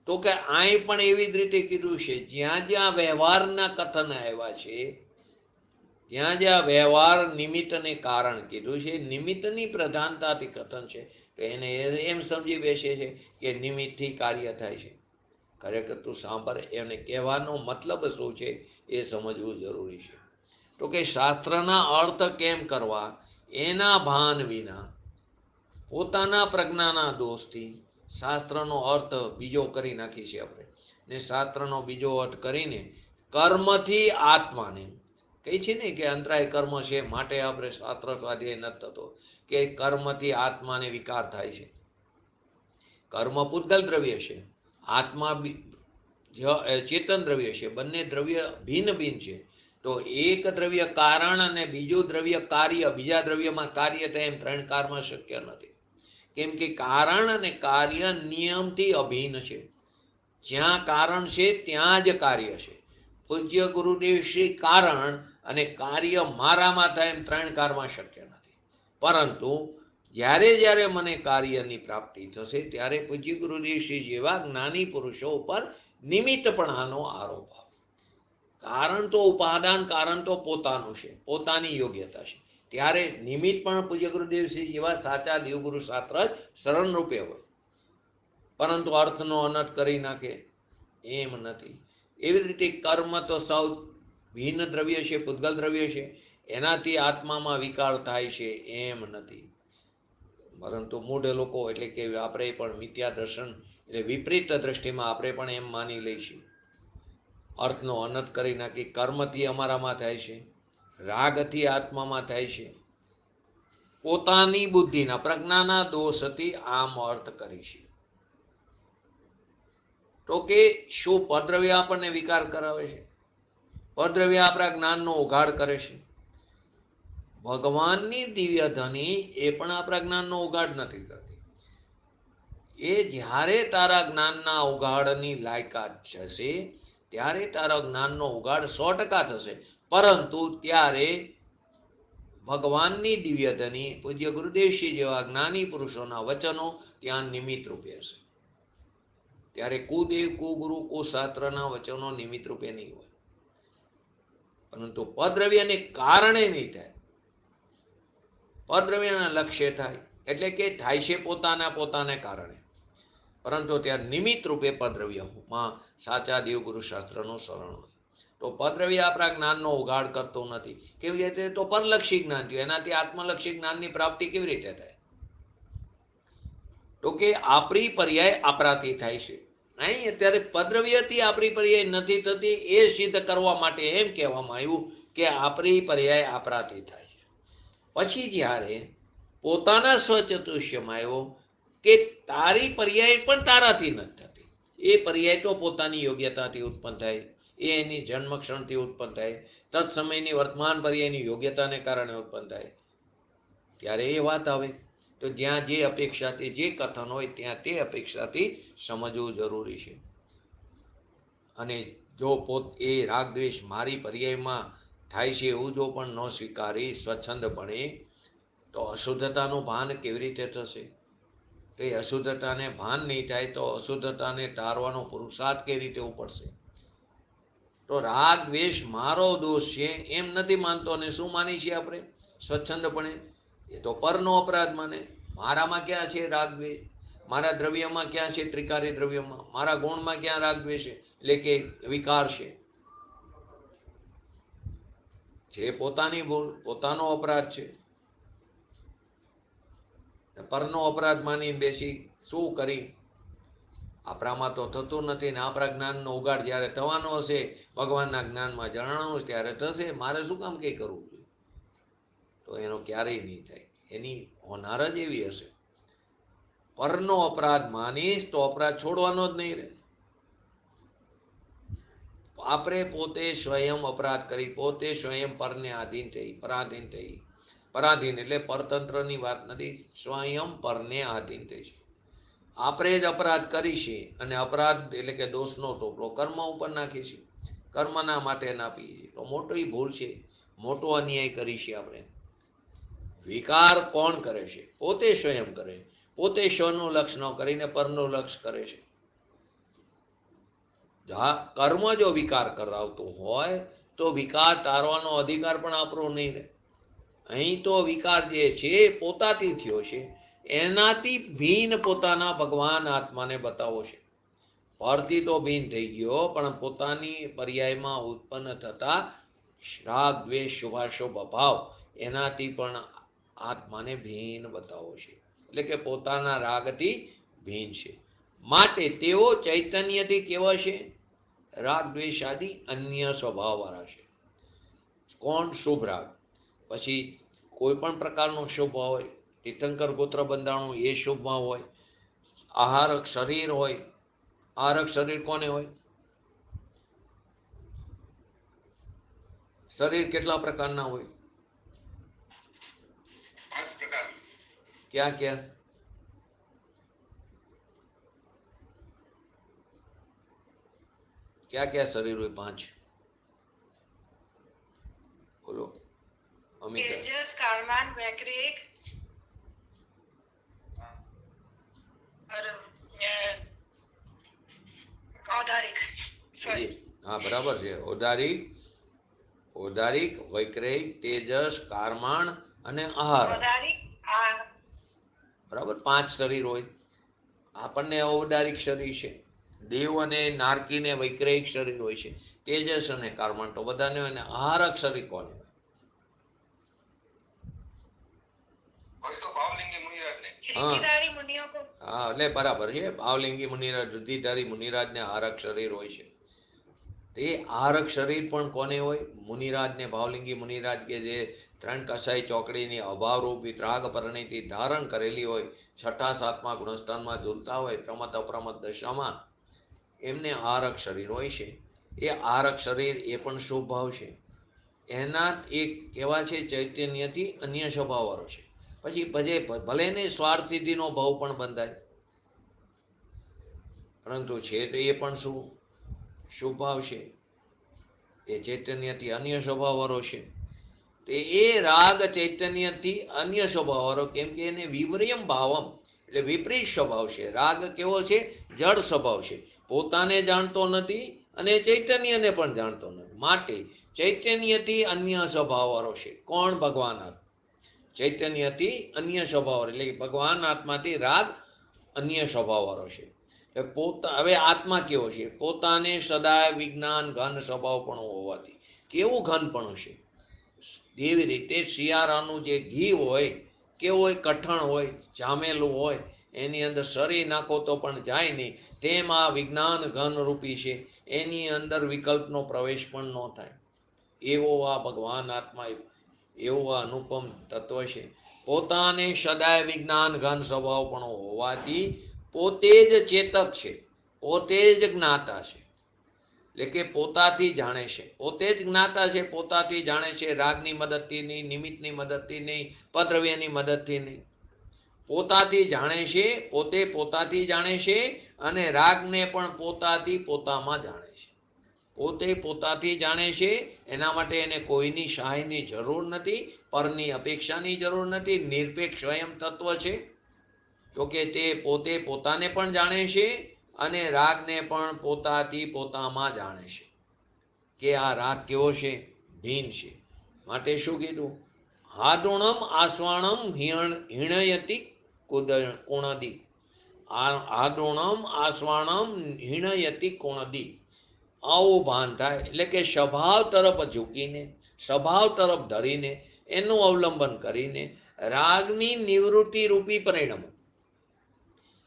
તો કે અહીં પણ એવી જ રીતે કીધું છે. જ્યાં જ્યાં વ્યવહારના કથન આવ્યા છે, જ્યાં જ્યાં વ્યવહાર નિમિત્તને કારણ કીધું છે, નિમિત્તની પ્રધાનતાથી કથન છે, તો એને એમ સમજી બેસે છે કે નિમિત્તથી કાર્ય થાય છે. ખરેખર તું સાંભળ, એને કહેવાનો મતલબ શું છે એ સમજવું જરૂરી છે. તો કે શાસ્ત્રના અર્થ કેમ કરવા એના ભાન વિના પોતાના પ્રજ્ઞાના દોષથી શાસ્ત્રનો અર્થ બીજો કરી નાખી છે આપણે. ને શાસ્ત્રનો બીજો અર્થ કરીને કર્મથી આત્માને કહે છે ને કે અંતરાય કર્મ છે માટે આપણે શાસ્ત્ર સ્વાધ્યાય નથી થતો, કે કર્મથી આત્માને વિકાર થાય છે. કર્મ પૂતગલ દ્રવ્ય છે, આત્મા ચેતન દ્રવ્ય છે. બંને દ્રવ્ય ભિન્ન ભિન્ન છે. તો એક દ્રવ્ય કારણ અને બીજું દ્રવ્ય કાર્ય, બીજા દ્રવ્યમાં કાર્ય થાય એમ ત્રણ કારમાં શક્ય નથી. કેમ કે કારણ અને કાર્ય નિયમથી અભિન્ન છે. જ્યાં કારણ છે ત્યાં જ કાર્ય છે. પૂજ્ય ગુરુદેવ શ્રી કારણ અને કાર્ય મારામાં થાય એમ ત્રણ કારમાં શક્ય નથી. પરંતુ જ્યારે જ્યારે મને કાર્યની પ્રાપ્તિ થશે ત્યારે પૂજ્ય ગુરુદેવ શ્રી જેવા જ્ઞાની પુરુષો ઉપર નિમિત્તપણાનો આરોપ આવે. કારણ તો ઉપાદાન, કારણ તો પોતાનું છે, પોતાની યોગ્યતા છે. ત્યારે નિમિત્ત પણ પૂજ્ય ગુરુદેવશ્રી જેવા સાચા દેવગુરુ શાસ્ત્ર જ શરણ રૂપે હોય, પરંતુ અર્થનો અનર્થ કરી નાખે એમ નથી. એવી રીતે કર્મ તો સૌ ભિન્ન દ્રવ્ય છે, પૂતગલ દ્રવ્ય છે, એનાથી આત્મામાં વિકાર થાય છે એમ નથી. પરંતુ મૂઢ લોકો એટલે કે આપણે પણ મિથ્યા દર્શન એટલે વિપરીત દ્રષ્ટિમાં આપણે પણ એમ માની લઈશું, અર્થનો અનર્થ કરી નાખી. કર્મથી અમારામાં થાય છે, રાગથી આત્મામાં થાય છે, પોતાની બુદ્ધિના પ્રજ્ઞાના દોષથી આમ અર્થ કરી છે. તો કે શું પરદ્રવ્ય આપણને વિકાર કરાવે છે? પરદ્રવ્ય આપણા જ્ઞાનનો ઉઘાડ કરે છે. ભગવાનની દિવ્ય ધની એ પણ આપણા જ્ઞાનનો ઉઘાડ નથી કરતી. એ જ્યારે તારા જ્ઞાનના ઉઘાડની લાયકાત જશે ત્યારે તારા જ્ઞાનનો ઉઘાડ 100% થશે. પરંતુ ત્યારે ભગવાનની દિવ્ય ધની પૂજ્ય ગુરુદેવશ્રી જેવા જ્ઞાની પુરુષોના વચનો ત્યાં નિમિત્ત રૂપે હશે. ત્યારે કુદેવ, કુગુરુ, કુશાસ્ત્રના વચનો નિમિત્ત રૂપે નહીં હોય, પરંતુ પદ્રવ્યને કારણે નહીં થાય, પદ્રવ્યના લક્ષ્ય થાય. એટલે કે થાય છે પોતાને કારણે, પરંતુ ત્યાં નિમિત્ત રૂપે પદ્રવ્યમાં સાચા દેવગુરુ શાસ્ત્રનું શરણ હોય. તો પદ્રવ્ય આપણા જ્ઞાનનો ઉઘાડ કરતો નથી. કેવી રીતે? તો પરલક્ષી જ્ઞાન થયું, એનાથી આત્મલક્ષી જ્ઞાનની પ્રાપ્તિ કેવી રીતે થાય? તો કે આપણી પર્યાય આપણાથી થાય છે. અહીં અત્યારે પદ્રવ્યથી આપણી પર્યાય નથી થતી એ સિદ્ધ કરવા માટે એમ કહેવામાં આવ્યું કે આપણી પર્યાય આપણાથી થાય છે. પછી જ્યારે પોતાના સ્વચતુષ્યમાં આવ્યો કે તારી પર્યાય પણ તારાથી નથી થતી, એ પર્યાય તો પોતાની યોગ્યતાથી ઉત્પન્ન થાય, એ એની જન્મ ક્ષણથી ઉત્પન્ન થાય, તત્સમયની વર્તમાન પર્યાયની યોગ્યતાને કારણે ઉત્પન્ન થાય. ત્યારે એ વાત આવે તો જ્યાં જે અપેક્ષાથી જે કથન હોય ત્યાં તે અપેક્ષાથી સમજવું જરૂરી છે. અને જો એ રાગ દ્વેષ મારી પર્યાયમાં થાય છે એવું જો પણ ન સ્વીકારી સ્વચ્છંદપણે, તો અશુદ્ધતાનું ભાન કેવી રીતે થશે? તો એ અશુદ્ધતાને ભાન નહીં થાય તો અશુદ્ધતાને ટાળવાનો પુરુષાર્થ કેવી રીતે ઉપડશે? તો રાગ દ્વેષ મારો દોષ છે એમ નથી માનતો, અને શું માની છીએ આપણે સ્વચ્છંદપણે? એ તો પરનો અપરાધ માને. મારામાં ક્યાં છે રાગ દ્વેષ? મારા દ્રવ્યમાં ક્યાં છે? ત્રિકારી દ્રવ્યમાં. મારા ગુણમાં ક્યાં રાગ દ્વેષ છે? એટલે કે વિકાર છે. જે પોતાની ભૂલ, પોતાનો અપરાધ છે, પરનો અપરાધ માની બેસી શું કરી? આપણામાં તો થતું નથી ને આપણા જ્ઞાનનો ઉઘાડ જ્યારે થવાનો હશે, ભગવાનના જ્ઞાનમાં જણાવવું ત્યારે થશે. મારે શું કામ કંઈ કરવું જોઈએ? તો એનો ક્યારેય નહીં થાય. એની હોનાર જ એવી હશે. પરનો અપરાધ માનીશ તો અપરાધ છોડવાનો જ નહીં રહે. આપણે પોતે સ્વયં અપરાધ કરી, પોતે સ્વયં પરને આધીન થઈ, પરાધીન થઈ. પરાધીન એટલે પરતંત્રની વાત નથી, સ્વયં પરને આધીન થઈ છે. આપણે જ અપરાધ કરી છે અને અપરાધ એટલે કે દોષનો ટોપલો કર્મ ઉપર નાખીએ છીએ, કર્મના માટે ના પીએ તો મોટી ભૂલ છે, મોટો અન્યાય કરી છે આપણે. વિકાર કોણ કરે છે? પોતે સ્વયં કરે, પોતે સ્વનું લક્ષ ન કરીને પરનું લક્ષ કરે છે. કર્મ જો વિકાર કરાવતો હોય તો વિકાર ટાળવાનો અધિકાર પણ આપણો નહીં રહે. અહીં તો વિકાર જે છે પોતાથી થયો છે, એનાથી ભિન્ન પોતાના ભગવાન આત્માને બતાવો છે. પરથી તો ભિન્ન થઈ ગયો, પણ પોતાની પર્યાયમાં ઉત્પન્ન થતા રાગ દ્વેષ શુભાશુભ ભાવ એનાથી પણ આત્માને ભિન્ન બતાવો છે. એટલે કે પોતાના રાગથી ભિન્ન છે. માટે તેઓ ચૈતન્યથી કેવા છે? રાગ દ્વેષ આદિ અન્ય સ્વભાવ વાળા છે. કોણ? શુભ રાગ. પછી કોઈ પણ પ્રકારનો શુભ હોય, તીર્થંકર ગોત્ર બંધાણું એ શુભમાં હોય. આહારક શરીર હોય. આહારક શરીર કોને હોય? શરીર કેટલા પ્રકારના હોય? 5 પ્રકાર. ક્યાં ક્યાં? क्या क्या शरीर हुए? 5 बोलो अमिता. तेजस, कामान, वैक्रिक और औदारिक. हाँ बराबर છે. औदारिक, वैक्रिक, तेजस, कारमाण અને આહાર. બરાબર 5 શરીર હોય. આપણને ઔદારિક શરીર છે. દેવ અને નારકીને વૈક્રયિક શરીર હોય છે. તેજસ અને કાર્મણ તો બધાને હોય ને. આહારક શરીર કોને હોય? હા એટલે બરાબર છે. ભાવલિંગી મુનિરાજ, રુધિધારી મુનિરાજ ને આહારક શરીર હોય છે. તે આહારક શરીર પણ કોને હોય? મુનિરાજ ને ભાવલિંગી મુનિરાજ કે જે 3 કસાઈ ચોકડીની અભાવરૂપી ત્રાગ પરિણીતિ ધારણ કરેલી હોય, 6ઠા 7મા ગુણસ્થાનમાં ઝૂલતા હોય, પ્રમત અપ્રમત દશામાં, એમને આહારક શરીર હોય છે. એ આહારક શરીર એ પણ શુભ ભાવ છે. એના એક કેવા છે? ચૈતન્યથી અન્ય સ્વભાવ વાળો છે. પછી ભલે ને સ્વાર્થ સિદ્ધિનો ભાવ પણ બંધાય, પરંતુ છે તો એ પણ શું? શુભ ભાવ છે. એ ચૈતન્યથી અન્ય સ્વભાવ વાળો છે. એ રાગ ચૈતન્યથી અન્ય સ્વભાવ વાળો, કેમ કે એને વિવ્રિયમ ભાવમ એટલે વિપરીત સ્વભાવ છે. રાગ કેવો છે? જડ સ્વભાવ છે. પોતાને જાણતો નથી અને ચૈતન્યને પણ જાણતો નથી. માટે ચૈતન્યથી અન્ય સ્વભાવ વાળો છે. કોણ? ભગવાન આત્મા. ચૈતન્યથી અન્ય સ્વભાવ એટલે કે ભગવાન આત્માથી રાગ અન્ય સ્વભાવ વાળો છે. હવે આત્મા કેવો છે? પોતાને સદાય વિજ્ઞાન ઘન સ્વભાવ પણ હોવાથી. કેવું ઘન પણ છે? એવી રીતે શિયાળાનું જે ઘી હોય, કેવું હોય? કઠણ હોય, જામેલું હોય, એની અંદર શરીર નાખો તો પણ જાય નહીં. તેમ આ વિજ્ઞાન ઘન રૂપી છે, એની અંદર વિકલ્પનો પ્રવેશ પણ ન થાય. એવો આ ભગવાન આત્મા, એવું આ અનુપમ તત્વ છે. પોતાને સદાય વિજ્ઞાન ઘન સ્વભાવ પણ હોવાથી પોતે જ ચેતક છે, પોતે જ જ્ઞાતા છે. એટલે કે પોતાથી જાણે છે, પોતે જ જ્ઞાતા છે, પોતાથી જાણે છે. રાગની મદદથી નહીં, નિમિત્તની મદદથી નહીં, પદ્રવ્યની મદદથી નહીં. પોતાથી જાણે છે, પોતે પોતાથી જાણે છે અને રાગને પણ પોતાથી પોતામાં જાણે છે. પોતે પોતાથી જાણે છે, એના માટે એને કોઈની સહાયની જરૂર નથી, પરની અપેક્ષાની જરૂર નથી. નિરપેક્ષ સ્વયં તત્વ છે. તો કે તે પોતે પોતાને પણ જાણે છે અને રાગને પણ પોતાથી પોતામાં જાણે છે કે આ રાગ કેવો છે? ભિન્ન છે. માટે શું કીધું? હાદુણમ આસ્વાણમ હિણયતિ કોણદી. હાદુણમ આસ્વાણમ હિણયતિ કોણદી. આવું ભાન થાય. એટલે કે સ્વભાવ તરફ ઝૂકીને, સ્વભાવ તરફ ધરીને, એનું અવલંબન કરીને રાગની નિવૃત્તિ રૂપી પરિણમન,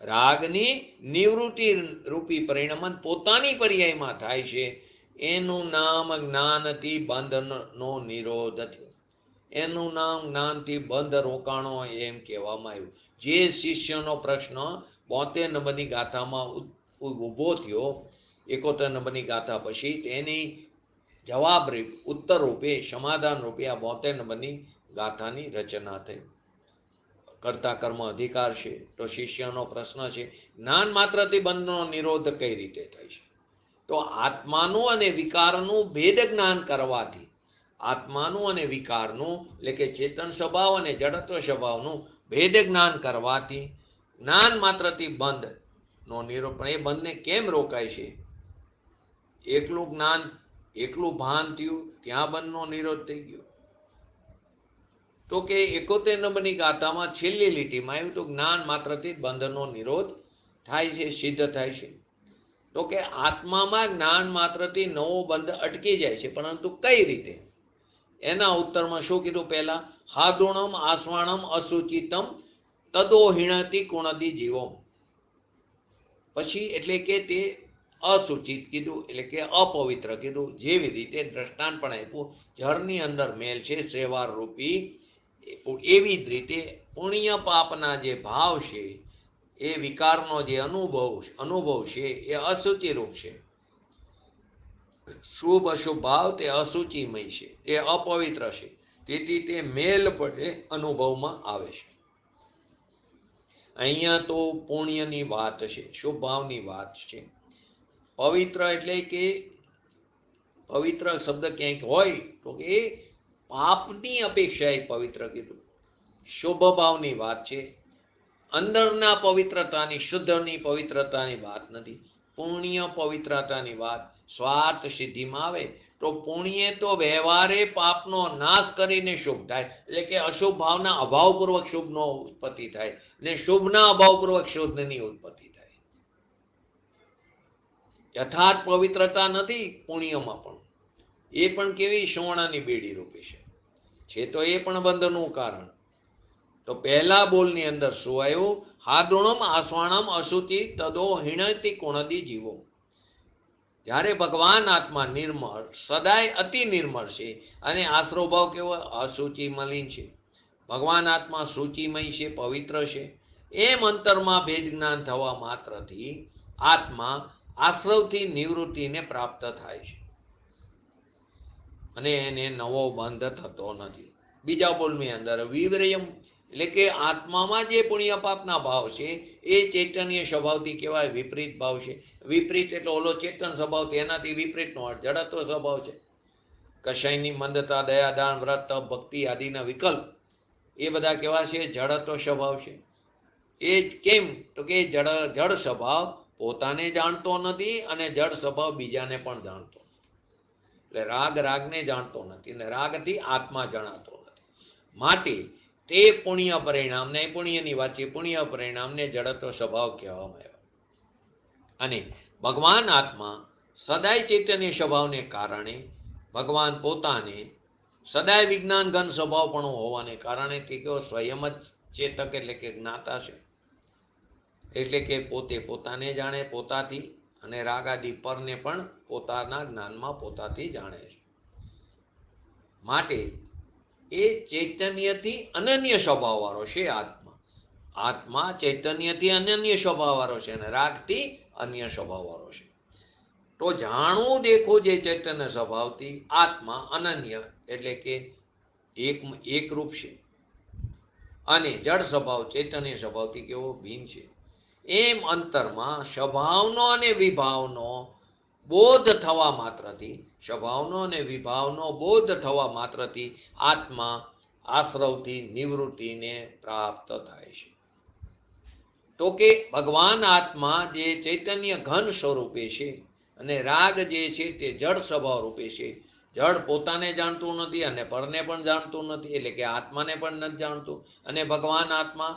રાગની નિવૃત્તિ રૂપી પરિણમન પોતાની પર્યાયમાં થાય છે. એનું નામ જ્ઞાનથી બંધનનો નિરોધ થયો. એનું નામ જ્ઞાનથી બંધ રોકાણો એમ કહેવામાં આવ્યું. જે શિષ્યનો પ્રશ્ન 72 નંબરની ગાથામાં ઊભો થયો, 71 નંબરની ગાથા પછી તેની જવાબ ઉત્તર રૂપે, સમાધાન રૂપે આ 72 નંબરની ગાથાની રચના થઈ. કર્તા કર્મ અધિકાર છે. તો શિષ્યનો પ્રશ્ન છે, જ્ઞાન માત્રથી બંધનો નિરોધ કઈ રીતે થાય છે? તો આત્માનું અને વિકારનું ભેદ જ્ઞાન કરવાથી, આત્માનું અને વિકારનું એટલે કે ચેતન સ્વભાવ અને જડત્વ સ્વભાવનું ભેદ જ્ઞાન કરવાથી જ્ઞાન માત્રથી બંધ નો નિરોધ. પણ એ બંધને કેમ રોકાય છે? એકલું જ્ઞાન, એકલું ભાન થયું, ત્યાં બંધનો નિરોધ થઈ ગયો. તો કે 71 નંબરની ગાથામાં છેલ્લી લીટીમાં આવ્યું તો જ્ઞાન માત્રથી બંધનો નિરોધ થાય છે, સિદ્ધ થાય છે. તો કે આત્મામાં જ્ઞાન માત્રથી નવો બંધ અટકી જાય છે, પરંતુ કઈ રીતે? એના ઉત્તરમાં શું કીધું? પહેલા હાદુણમ આસવાણમ અસુચિતમ તદોહિણતિ કુણદી જીવમ. પછી એટલે કે તે અસુચિત કીધું, એટલે કે અપવિત્ર કીધું. જેવી રીતે દ્રષ્ટાંત પણ આપ્યું, જળની અંદર મેલ છે સેવાર રૂપી, એવી જ રીતે પુણ્ય પાપના જે ભાવ છે, એ વિકારનો જે અનુભવ છે એ અશુચિ રૂપ છે. શુભ અશુભ ભાવ તે અશુચિમય છે, એ અપવિત્ર છે. તેથી તે મેલ પડે અનુભવમાં આવે છે. અહીંયા તો પુણ્યની વાત છે, શુભ ભાવની વાત છે. પવિત્ર એટલે કે પવિત્ર શબ્દ ક્યાંક હોય તો એ પાપની અપેક્ષાએ પવિત્ર કીધું. શુભ ભાવની વાત છે, અંદરના પવિત્રતાની, શુદ્ધની પવિત્રતાની વાત નથી. પુણ્ય પવિત્રતાની વાત. સ્વાર્થ સિદ્ધિમાં આવે તો પુણ્ય તો વ્યવહારે પાપનો નાશ કરીને શુભ થાય, એટલે કે અશુભ ભાવના અભાવપૂર્વક શુભનો ઉત્પત્તિ થાય ને શુભના અભાવપૂર્વક શુભની ઉત્પત્તિ થાય. યથાર્થ પવિત્રતા નથી પુણ્યમાં પણ. એ પણ કેવી સોનાની બેડી રૂપે છે તો એ પણ બંધનું કારણ. તો પહેલા બોલની અંદર શું આવ્યું? હાદુણમ આસવાણમ અશુચિ તદો હિણતિ કુણદી જીવો. જ્યારે ભગવાન આત્મા નિર્મળ, સદાય અતિ નિર્મળ છે, અને આશ્રવ ભાવ કેવો? અશુચિ મલિન છે. ભગવાન આત્મા શુચિમય છે, પવિત્ર છે. એમ અંતરમાં ભેદ જ્ઞાન થવા માત્રથી આત્મા આશ્રવથી નિવૃત્તિને પ્રાપ્ત થાય છે અને એને નવો બંધ થતો નથી. બીજા બોલની અંદર વિવ્રયમ એટલે કે આત્મામાં જે પુણ્ય પાપના ભાવ છે એ ચૈતન્ય સ્વભાવથી કહેવાય વિપરીત ભાવ છે. વિપરીત એટલે ઓલો ચેતન સ્વભાવ, એનાથી વિપરીતનો અર્થ જડત્વ સ્વભાવ છે. કશાયની મંદતા, દયા, દાન, વ્રત, ભક્તિ આદિના વિકલ્પ એ બધા કેવા છે? જડત્વ સ્વભાવ છે. એ કેમ? તો કે જડ સ્વભાવ પોતાને જાણતો નથી અને જડ સ્વભાવ બીજાને પણ જાણતો નથી. એટલે રાગને જાણતો નથી અને રાગથી આત્મા જણાતો નથી. માટે તે પુણ્ય પરિણામને, પુણ્યની વાત છે, પુણ્ય પરિણામને જડત્વ સ્વભાવ કહેવામાં આવ્યો. અને ભગવાન આત્મા સદાય ચૈતન્ય સ્વભાવને કારણે ભગવાન પોતાને સદાય વિજ્ઞાન ઘન સ્વભાવ પણ હોવાને કારણે તે કેવો? સ્વયં જ ચેતક એટલે કે જ્ઞાતા છે. એટલે કે પોતે પોતાને જાણે પોતાથી, અને રાગાદિ પરને પણ પોતાના જ્ઞાનમાં પોતાથી જાણે છે. માટે એ ચૈતન્યથી અનન્ય સ્વભાવ વાળો છે આત્મા. આત્મા ચૈતન્યથી અનન્ય સ્વભાવ વાળો છે અને રાગથી અન્ય સ્વભાવ વાળો છે. તો જાણવું દેખો જે ચૈતન્ય સ્વભાવથી આત્મા અનન્ય એટલે કે એકરૂપ છે, અને જડ સ્વભાવ ચૈતન્ય સ્વભાવથી કેવો? ભિન્ન છે. એમ અંતરમાં સ્વભાવનો અને વિભાવનો બોધ થવા માત્રથી, સ્વભાવનો અને વિભાવનો બોધ થવા માત્રથી આત્મા આશ્રવથી નિવૃત્તિને પ્રાપ્ત થાય છે. તો કે ભગવાન આત્મા જે ચૈતન્ય ઘન સ્વરૂપે છે અને રાગ જે છે તે જડ સ્વભાવ રૂપે છે. જડ પોતાને જાણતું નથી અને પરને પણ જાણતું નથી, એટલે કે આત્માને પણ નથી જાણતું. અને ભગવાન આત્મા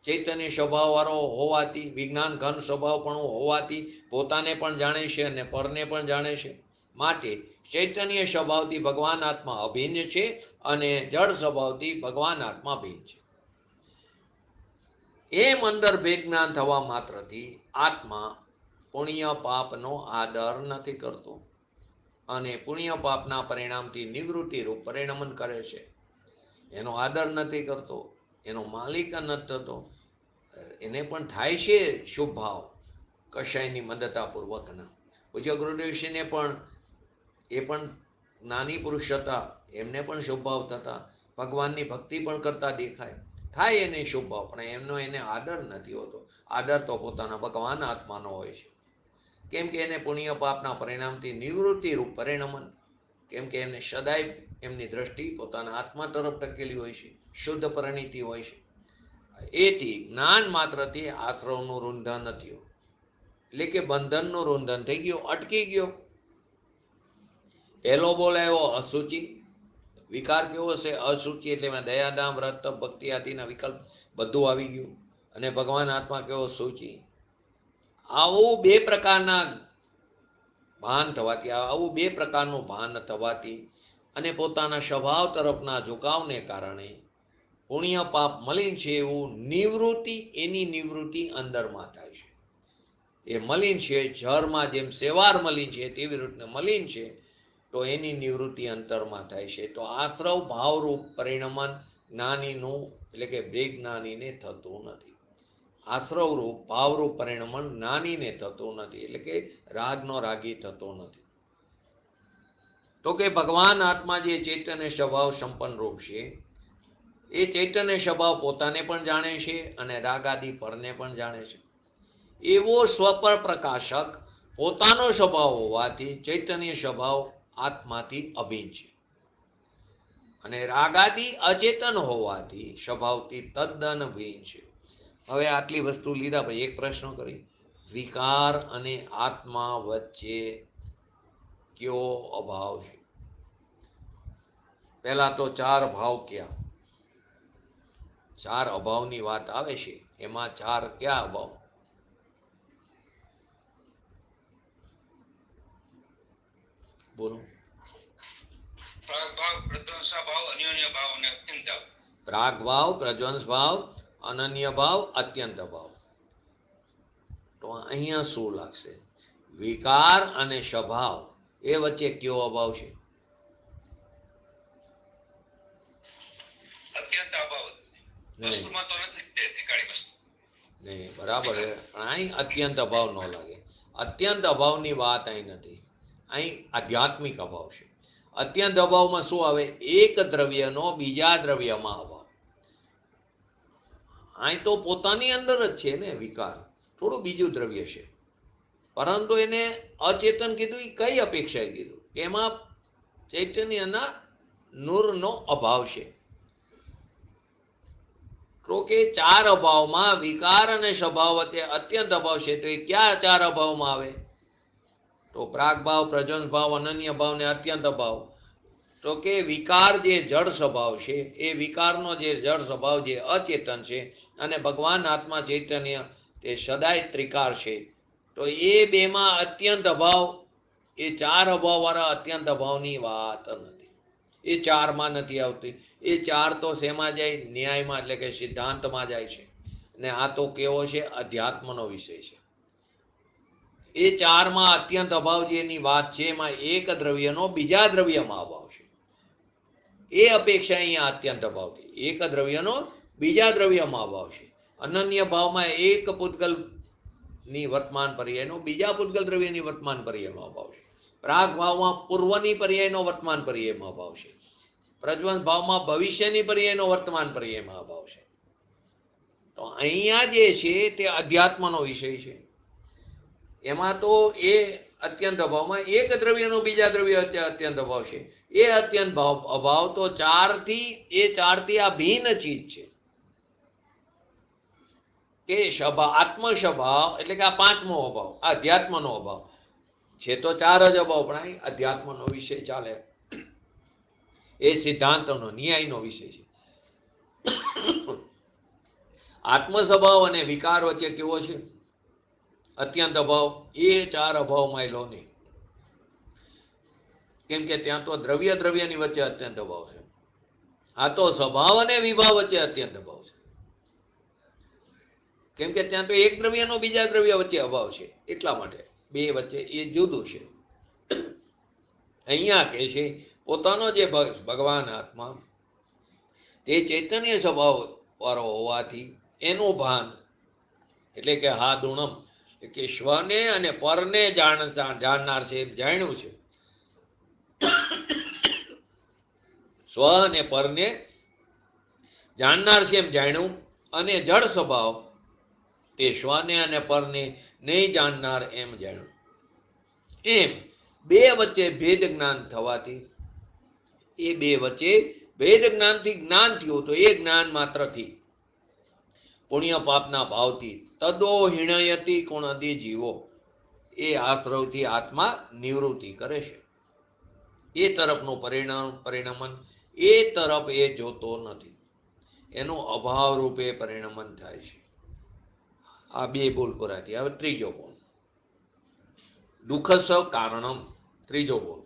ચૈતન્ય સ્વભાવ વાળો હોવાથી, વિજ્ઞાન ઘન સ્વભાવ પણ હોવાથી પોતાને પણ જાણે છે અને પરને પણ જાણે છે. માટે ચૈતન્ય સ્વભાવથી ભગવાન આત્મા અભિન્ન છે અને જડ સ્વભાવથી ભગવાન આત્મા ભિન્ન છે. એમ અંદર ભેદ જ્ઞાન થવા માત્રથી આત્મા પુણ્ય પાપનો આદર નથી કરતો અને પુણ્ય પાપના પરિણામથી નિવૃત્તિ રૂપ પરિણમન કરે છે. એનો આદર નથી કરતો, એનો માલિક નથી થતો, એને પણ થાય છે શુભ ભાવ કશાયની મદતાપૂર્વકના. પૂજ્ય ગુરુદેવશ્રીને પણ એ પણ જ્ઞાની પુરુષ હતા, એમને પણ શુભ ભાવ થતા, ભગવાનની ભક્તિ પણ કરતા દેખાય, થાય એને શુભ ભાવ, પણ એમનો એને આદર નથી હોતો. આદર તો પોતાના ભગવાન આત્માનો હોય છે. કેમ કે એને પુણ્ય પાપના પરિણામથી નિવૃત્તિ રૂપ પરિણમન, કેમ કે એમને સદાય એમની દ્રષ્ટિ પોતાના આત્મા તરફ ટકેલી હોય છે, શુદ્ધ પરિણીતિ હોય છે. એથી જ્ઞાન માત્રથી આશ્રવનું રૂંધન નથી, એટલે કે બંધનનું રૂંધન થઈ ગયું, અટકી ગયો. પહેલો બોલાયો અસુચિ, વિકાર કેવો છે? અસુચિ એટલે એમાં દયાદામ વ્રત ભક્તિ આદિના વિકલ્પ બધું આવી ગયું. અને ભગવાન આત્મા કેવો? સૂચિ. આવું બે પ્રકારના ભાન થવાથી, આવું બે પ્રકારનું ભાન થવાથી અને પોતાના સ્વભાવ તરફના ઝુકાવને કારણે પુણ્ય પાપ મલિન છે એવું નિવૃત્તિ, એની નિવૃત્તિ અંદરમાં થાય છે. એ મલિન છે, જળમાં જેમ સેવાર મલિન છે તેવી રીતે મલિન છે, તો એની નિવૃત્તિ અંતરમાં થાય છે. તો આશ્રવ ભાવરૂપ પરિણમન જ્ઞાનીનું એટલે કે બેજ્ઞાનીને થતું નથી. આશ્રવરૂપ ભાવરૂપ પરિણમન જ્ઞાનીને થતું નથી, એટલે કે રાગનો રાગી થતો નથી. તો કે ભગવાન આત્મા જે ચૈતન્ય સ્વભાવ સંપન્ન રૂપ છે, એ ચૈતન્ય સ્વભાવ પોતાને પણ જાણે છે અને રાગાદી પરને પણ જાણે છે. એવો સ્વપર પ્રકાશક પોતાનો સ્વભાવ હોવાથી ચૈતન્ય સ્વભાવ આત્માથી અભિન્ન છે, અને રાગાદી અચેતન હોવાથી સ્વભાવથી તદ્દન ભિન્ન છે. હવે આટલી વસ્તુ લીધા પછી એક પ્રશ્ન કરી, વિકાર અને આત્મા વચ્ચે કયો અભાવ છે? પહેલા તો ચાર ભાવ ક્યાં? ચાર અભાવની વાત આવે છે, એમાં ચાર ક્યાં અભાવ? બોલો. પ્રાગભાવ, પ્રધ્વંસા ભાવ, અન્યોન્ય ભાવ અને અત્યંત ભાવ. પ્રાગ ભાવ, પ્રજ્વંસ ભાવ, અનન્ય ભાવ, અત્યંત ભાવ. તો અહીંયા શું લાગશે? વિકાર અને સ્વભાવ એ વચ્ચે કયો અભાવ છે? અત્યંત અભાવ. વસ્તુમાં તો નથી દેખાડી વસ્તુ. નહીં, બરાબર છે, પણ અહીં અત્યંત અભાવ ન લાગે. અત્યંત અભાવની વાત અહીં નથી, અહીં આધ્યાત્મિક અભાવ છે. અત્યંત અભાવમાં શું આવે? એક દ્રવ્યનો બીજા દ્રવ્યમાં અભાવ. અહીં તો પોતાની અંદર જ છે ને વિકાર, થોડું બીજું દ્રવ્ય છે, પરંતુ એને અચેતન કીધું. એ કઈ અપેક્ષાએ કીધું? એમાં ચૈતન્યના નૂરનો અભાવ છે. તો કે ચાર અભાવમાં વિકાર અને સ્વભાવ વચ્ચે અત્યંત અભાવ છે. તો એ ક્યાં ચાર અભાવમાં આવે? તો પ્રાગ ભાવ, પ્રજ્વંસ ભાવ, અનન્ય ભાવ ને અત્યંત અભાવ. તો કે વિકાર જે જળ સ્વભાવ છે, એ વિકારનો જે જળ સ્વભાવ જે અચેતન છે, અને ભગવાન આત્મા ચૈતન્ય તે સદાય ત્રિકાર છે. તો એ બેમાં અત્યંત અભાવ, એ ચાર અભાવ વાળા અત્યંત અભાવની વાત નથી. એ ચારમાં નથી આવતી. એ ચાર તો શેમાં જાય? ન્યાયમાં, એટલે કે સિદ્ધાંતમાં જાય છે. અને આ તો કેવો છે? અધ્યાત્મનો વિષય છે. એ ચારમાં અત્યંત અભાવ જેની વાત છે, એમાં એક દ્રવ્યનો બીજા દ્રવ્યમાં અભાવ છે. એ અપેક્ષા અહીંયા અત્યંત અભાવ છે. એક દ્રવ્યનો બીજા દ્રવ્યમાં અભાવ છે. અનન્ય ભાવમાં એક પૂતગલ ની વર્તમાન પર્યાયનો બીજા પૂતગલ દ્રવ્યની વર્તમાન પર્યાયમાં અભાવ છે. પ્રાગ ભાવમાં પૂર્વની પર્યાયનો વર્તમાન પર્યાયમાં અભાવ છે. પ્રજ્વંસ ભાવમાં ભવિષ્યની પર્યાયનો વર્તમાન પર્યાયમાં અભાવ છે. તો અહીંયા જે છે તે અધ્યાત્મનો વિષય છે. એમાં તો એ અત્યંત અભાવમાં એક દ્રવ્યનો બીજા દ્રવ્ય અત્યંત અભાવ છે. એ અત્યંત અભાવ તો ચારથી આ ભિન્ન ચીજ છે. કે આત્મ સ્વભાવ એટલે કે આ પાંચમો અભાવ, આ અધ્યાત્મનો અભાવ છે. તો ચાર જ અભાવ, પણ અહીં અધ્યાત્મનો વિષય ચાલે. એ સિદ્ધાંતનો ન્યાયનો વિષય છે. આત્મ સ્વભાવ અને વિકાર વચ્ચે કેવો છે અત્યંત અભાવ? એ ચાર અભાવમાં લો નહીં, કેમ કે ત્યાં તો દ્રવ્યની વચ્ચે અત્યંત અભાવ છે. આ તો સ્વભાવ અને વિભાવ વચ્ચે અત્યંત અભાવ છે, કેમ કે ત્યાં તો એક દ્રવ્યનો બીજા દ્રવ્ય વચ્ચે અભાવ છે. એટલા માટે બે વચ્ચે એ જુદું છે. અહીંયા કે છે પોતાનો જે ભગવાન આત્મા તે ચૈતન્ય સ્વભાવ વાળો હોવાથી એનું ભાન એટલે કે હાદુણમ કે સ્વને અને પરને જાણનાર છે એમ જાણ્યું છે. સ્વ અને પરને જાણનાર છે એમ જાણ્યું, અને જળ સ્વભાવ તે સ્વને અને પરને નહીં જાણનાર એમ જાણ્યું. એમ બે વચ્ચે ભેદ જ્ઞાન થવાથી, એ બે વચ્ચે ભેદ જ્ઞાનથી જ્ઞાન થયું, તો એ જ્ઞાન માત્રથી પુણ્ય પાપના ભાવથી તદો હિણયતી કોણદી જીવો, એ આશ્રવથી આત્મા નિવૃત્તિ કરે છે. એ તરફનું પરિણમન એ તરફ એ જોતો નથી, એનું અભાવ રૂપે પરિણમન થાય છે. આ બે બોલ પૂરાથી. હવે ત્રીજો બોલ, દુઃખસ કારણમ. ત્રીજો બોલ,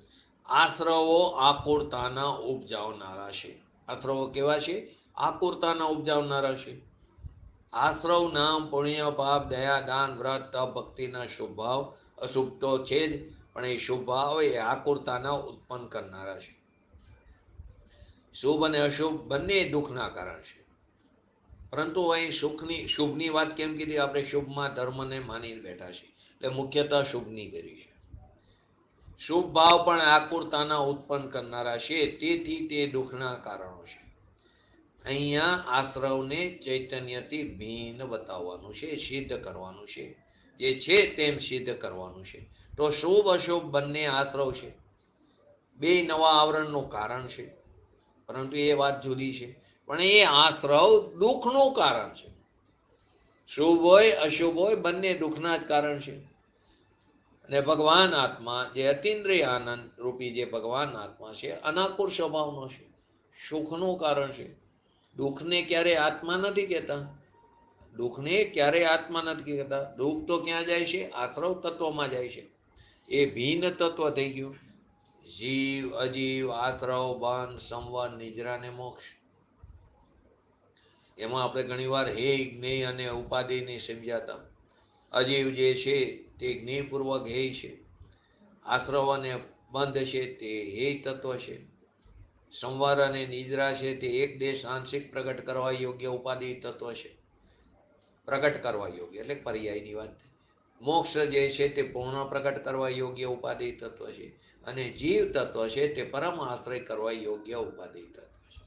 આશ્રવો આકુરતાના ઉપજાવનારા છે. આશ્રવો કેવા છે? આકુરતાના ઉપજાવનારા છે. આશ્રવ નામ પુણ્ય પાપ દયા દાન વ્રત તપ ભક્તિના શુભ ભાવ અશુભ તો છે જ, પણ એ શુભ ભાવ એ આકુરતાના ઉત્પન્ન કરનારા છે. શુભ અને અશુભ બંને દુઃખના કારણ છે. પરંતુ અહીં શુભની વાત કેમ કીધી? આપણે શુભમાં ધર્મને માનીને બેઠા છીએ, એટલે મુખ્યતઃ શુભની કરી છે. શુભ ભાવ પણ આકુરતાના ઉત્પન્ન કરનારા છે, તેથી તે દુઃખના કારણો છે. અહીંયા આશ્રવને ચૈતન્યથી ભિન્ન બતાવવાનું છે, સિદ્ધ કરવાનું છે. જે છે તેમ સિદ્ધ કરવાનું છે. તો શુભ અશુભ બંને આશ્રવ છે, બે નવા આવરણનું કારણ છે, પરંતુ એ વાત જુદી છે. પણ એ આશ્રવ દુઃખનું કારણ છે. શુભ હોય અશુભ હોય બંને દુઃખના જ કારણ છે. અને ભગવાન આત્મા જે અતિન્દ્રિય આનંદ રૂપી જે ભગવાન આત્મા છે, અનાકુર સ્વભાવનો છે, સુખનું કારણ છે. દુઃખને ક્યારેય આત્મા નથી કહેતા. દુઃખને ક્યારેય આત્મા નથી કહેતા. દુઃખ તો ક્યાં જાય છે? આશ્રવ તત્વમાં જાય છે. એ ભિન્ન તત્વ થઈ ગયું. જીવ અજીવ આશ્રવ બંધ સંવર નિદ્રા ને મોક્ષ. એમાં આપણે ઘણી વાર હે જ્ઞેય અને ઉપાધિ નહીં સમજાતા. અજીવ જે છે તે જ્ઞેયપૂર્વક હે છે. આશ્રવ અને બંધ છે તે હે તત્વ છે. સંવાર અને નિદ્રા છે તે એક દેશ આંશિક પ્રગટ કરવા યોગ્ય ઉપાધિ તત્વ છે. પ્રગટ કરવા યોગ્ય એટલે પર્યાયની વાત. મોક્ષ જે છે તે પૂર્ણ પ્રગટ કરવા યોગ્ય ઉપાધિ તત્વ છે. અને જીવ તત્વ છે તે પરમ આશ્રય કરવા યોગ્ય ઉપાધિ તત્વ છે.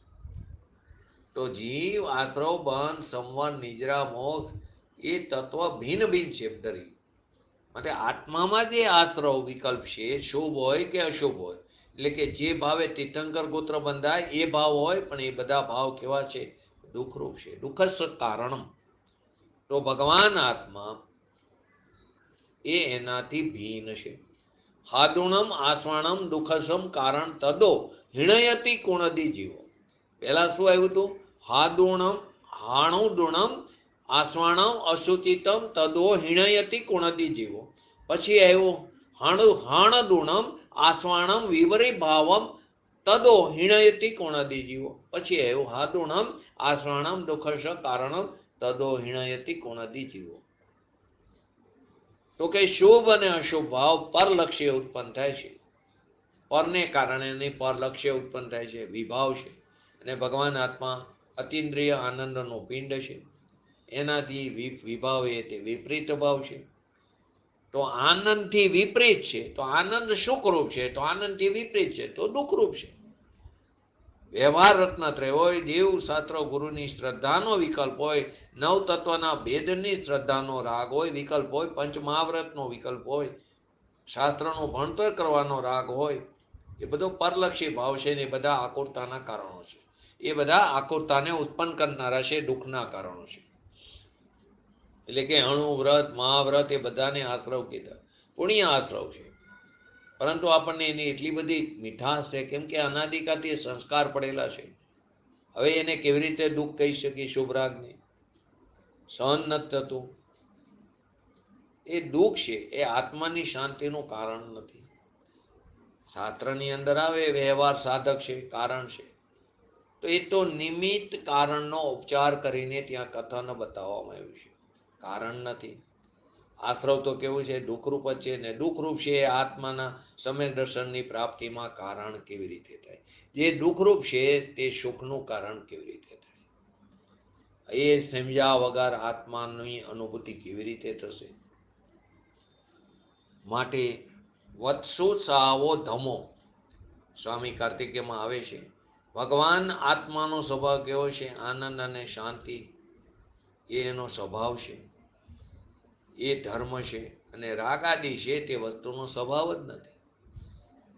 તો જીવ આશ્રવ બંધ સંવર નિદ્રા મોક્ષ એ તત્વ ભિન્ન ભિન્ન છે દરેક. માટે આત્મામાં જે આશ્રવ વિકલ્પ છે, શુભ હોય કે અશુભ હોય, એટલે કે જે ભાવે તીર્થંકર ગોત્ર બંધાય એ ભાવ હોય, પણ એ બધા ભાવ કેવા છે? દુઃખરૂપ છે. દુઃખસ કારણમ. તો ભગવાન આત્મા એ એનાથી ભિન્ન છે. હાદુણમ આસ્વાણમ દુઃખસમ કારણ તદો હિણયતી કુણદી જીવો. પેલા શું આવ્યું હતું? હાદુણમ હાણુદુણમ આસ્વાણમ અસુચિતમ તદો હિણયતી કુણદી જીવો. પછી આવ્યું હાણદુણમ આસ્વાણમ વિવરી ભાવમ તદો હિણયતી કુણદી જીવો. પછી આવ્યું હાદુણમ આસ્વાણમ દુઃખસ કારણમ તદો હિણયતી કુણદી જીવો. તો કે શુભ અને અશુભ ભાવ પરલક્ષ્ય ઉત્પન્ન થાય છે. પરને કારણે પરલક્ષ્ય ઉત્પન્ન થાય છે, વિભાવ છે. અને ભગવાન આત્મા અતિન્દ્રિય આનંદનો પિંડ છે. એનાથી વિભાવ એ તે વિપરીત ભાવ છે. તો આનંદથી વિપરીત છે તો આનંદ સુખરૂપ છે, તો આનંદથી વિપરીત છે તો દુઃખરૂપ છે. વ્યવહાર રત્નત્રય હોય, દેવ શાસ્ત્ર ગુરુની શ્રદ્ધાનો વિકલ્પ હોય, નવ તત્વના ભેદની શ્રદ્ધાનો રાગ હોય, વિકલ્પ હોય, પંચમહાવ્રતનો વિકલ્પ હોય, શાસ્ત્રનો ભણતર કરવાનો રાગ હોય, એ બધો પરલક્ષી ભાવ છે ને એ બધા આકુરતાના કારણો છે. એ બધા આકુરતાને ઉત્પન્ન કરનારા છે, દુઃખના કારણો છે. એટલે કે અણુ વ્રત મહાવ્રત એ બધાને આશ્રવ કીધા, પુણ્ય આશ્રવ છે. પરંતુ આપણને એની એટલી બધી મીઠાશ છે, કેમ કે અનાદિકાળથી સંસ્કાર પડેલા છે. હવે એને કેવી રીતે દુઃખ કહી શકીએ? શુભ રાગને સહન નથી થતું. એ દુઃખ છે, એ આત્માની શાંતિનું કારણ નથી. શાસ્ત્રની અંદર આવે વ્યવહાર સાધક છે, કારણ છે. તો એ તો નિમિત્ત કારણનો ઉપચાર કરીને ત્યાં કથન બતાવવામાં આવ્યું છે, કારણ નથી. આશ્રવ તો કેવું છે, દુઃખરૂપ જ છે ને. દુઃખરૂપ છે એ આત્માના સમ્યક દર્શનની પ્રાપ્તિમાં કારણ કેવી રીતે થાય? જે દુઃખરૂપ છે તે સુખનું કારણ કેવી રીતે થાય? એ સમજ્યા વગર આત્માની અનુભૂતિ કેવી રીતે થશે? માટે વત્સુ સાવો ધમો, સ્વામી કાર્તિકેયમાં આવે છે, ભગવાન આત્માનો સ્વભાવ કેવો છે? આનંદ અને શાંતિ એ એનો સ્વભાવ છે, એ ધર્મ છે. અને રાગ આદિ છે તે વસ્તુનો સ્વભાવ જ નથી.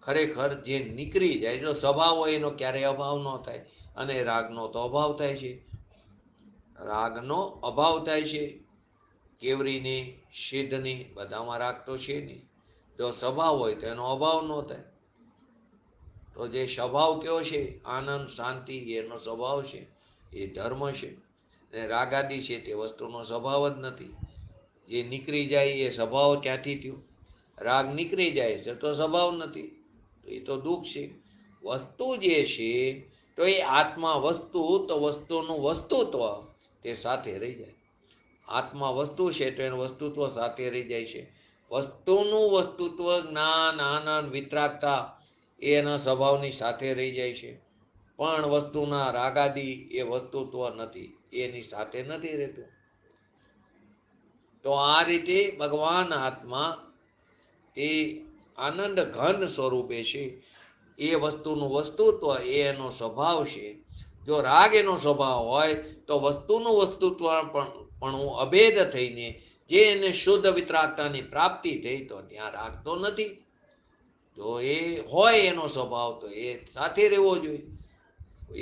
ખરેખર જે નીકળી જાય, જો સ્વભાવ હોય એનો ક્યારેય અભાવ ન થાય, અને રાગનો તો અભાવ થાય છે. રાગનો અભાવ થાય છે. કેવરીની, સિદ્ધની બધામાં રાગ તો છે નહીં. જો સ્વભાવ હોય તો એનો અભાવ ન થાય. તો જે સ્વભાવ કયો છે આનંદ શાંતિ એનો સ્વભાવ છે, એ ધર્મ છે. અને રાગાદી છે તે વસ્તુનો સ્વભાવ જ નથી. જે નીકળી જાય એ સ્વભાવ ક્યાંથી થયો? રાગ નીકળી જાય છે તો સ્વભાવ નથી, તો એ તો દુઃખ છે. વસ્તુ જે છે તો એ આત્મા વસ્તુ, તો વસ્તુનું વસ્તુત્વ તે સાથે રહી જાય. આત્મા વસ્તુ છે તો એનું વસ્તુત્વ સાથે રહી જાય છે. વસ્તુનું વસ્તુત્વ જ્ઞાન આનંદ વિતરાગતા એના સ્વભાવની સાથે રહી જાય છે. પણ વસ્તુના રાગાદી એ વસ્તુત્વ નથી, એની સાથે નથી રહેતું. તો આ રીતે ભગવાન આત્મા એ આનંદ ઘન સ્વરૂપે છે. એ વસ્તુનું વસ્તુત્વ એ એનો સ્વભાવ છે. જો રાગ એનો સ્વભાવ હોય તો વસ્તુનું વસ્તુત્વ પણ અભેદ થઈને જે એને શુદ્ધ વિતરાગતાની પ્રાપ્તિ થઈ, તો ત્યાં રાગ તો નથી. જો એ હોય એનો સ્વભાવ તો એ સાથે રહેવો જોઈએ.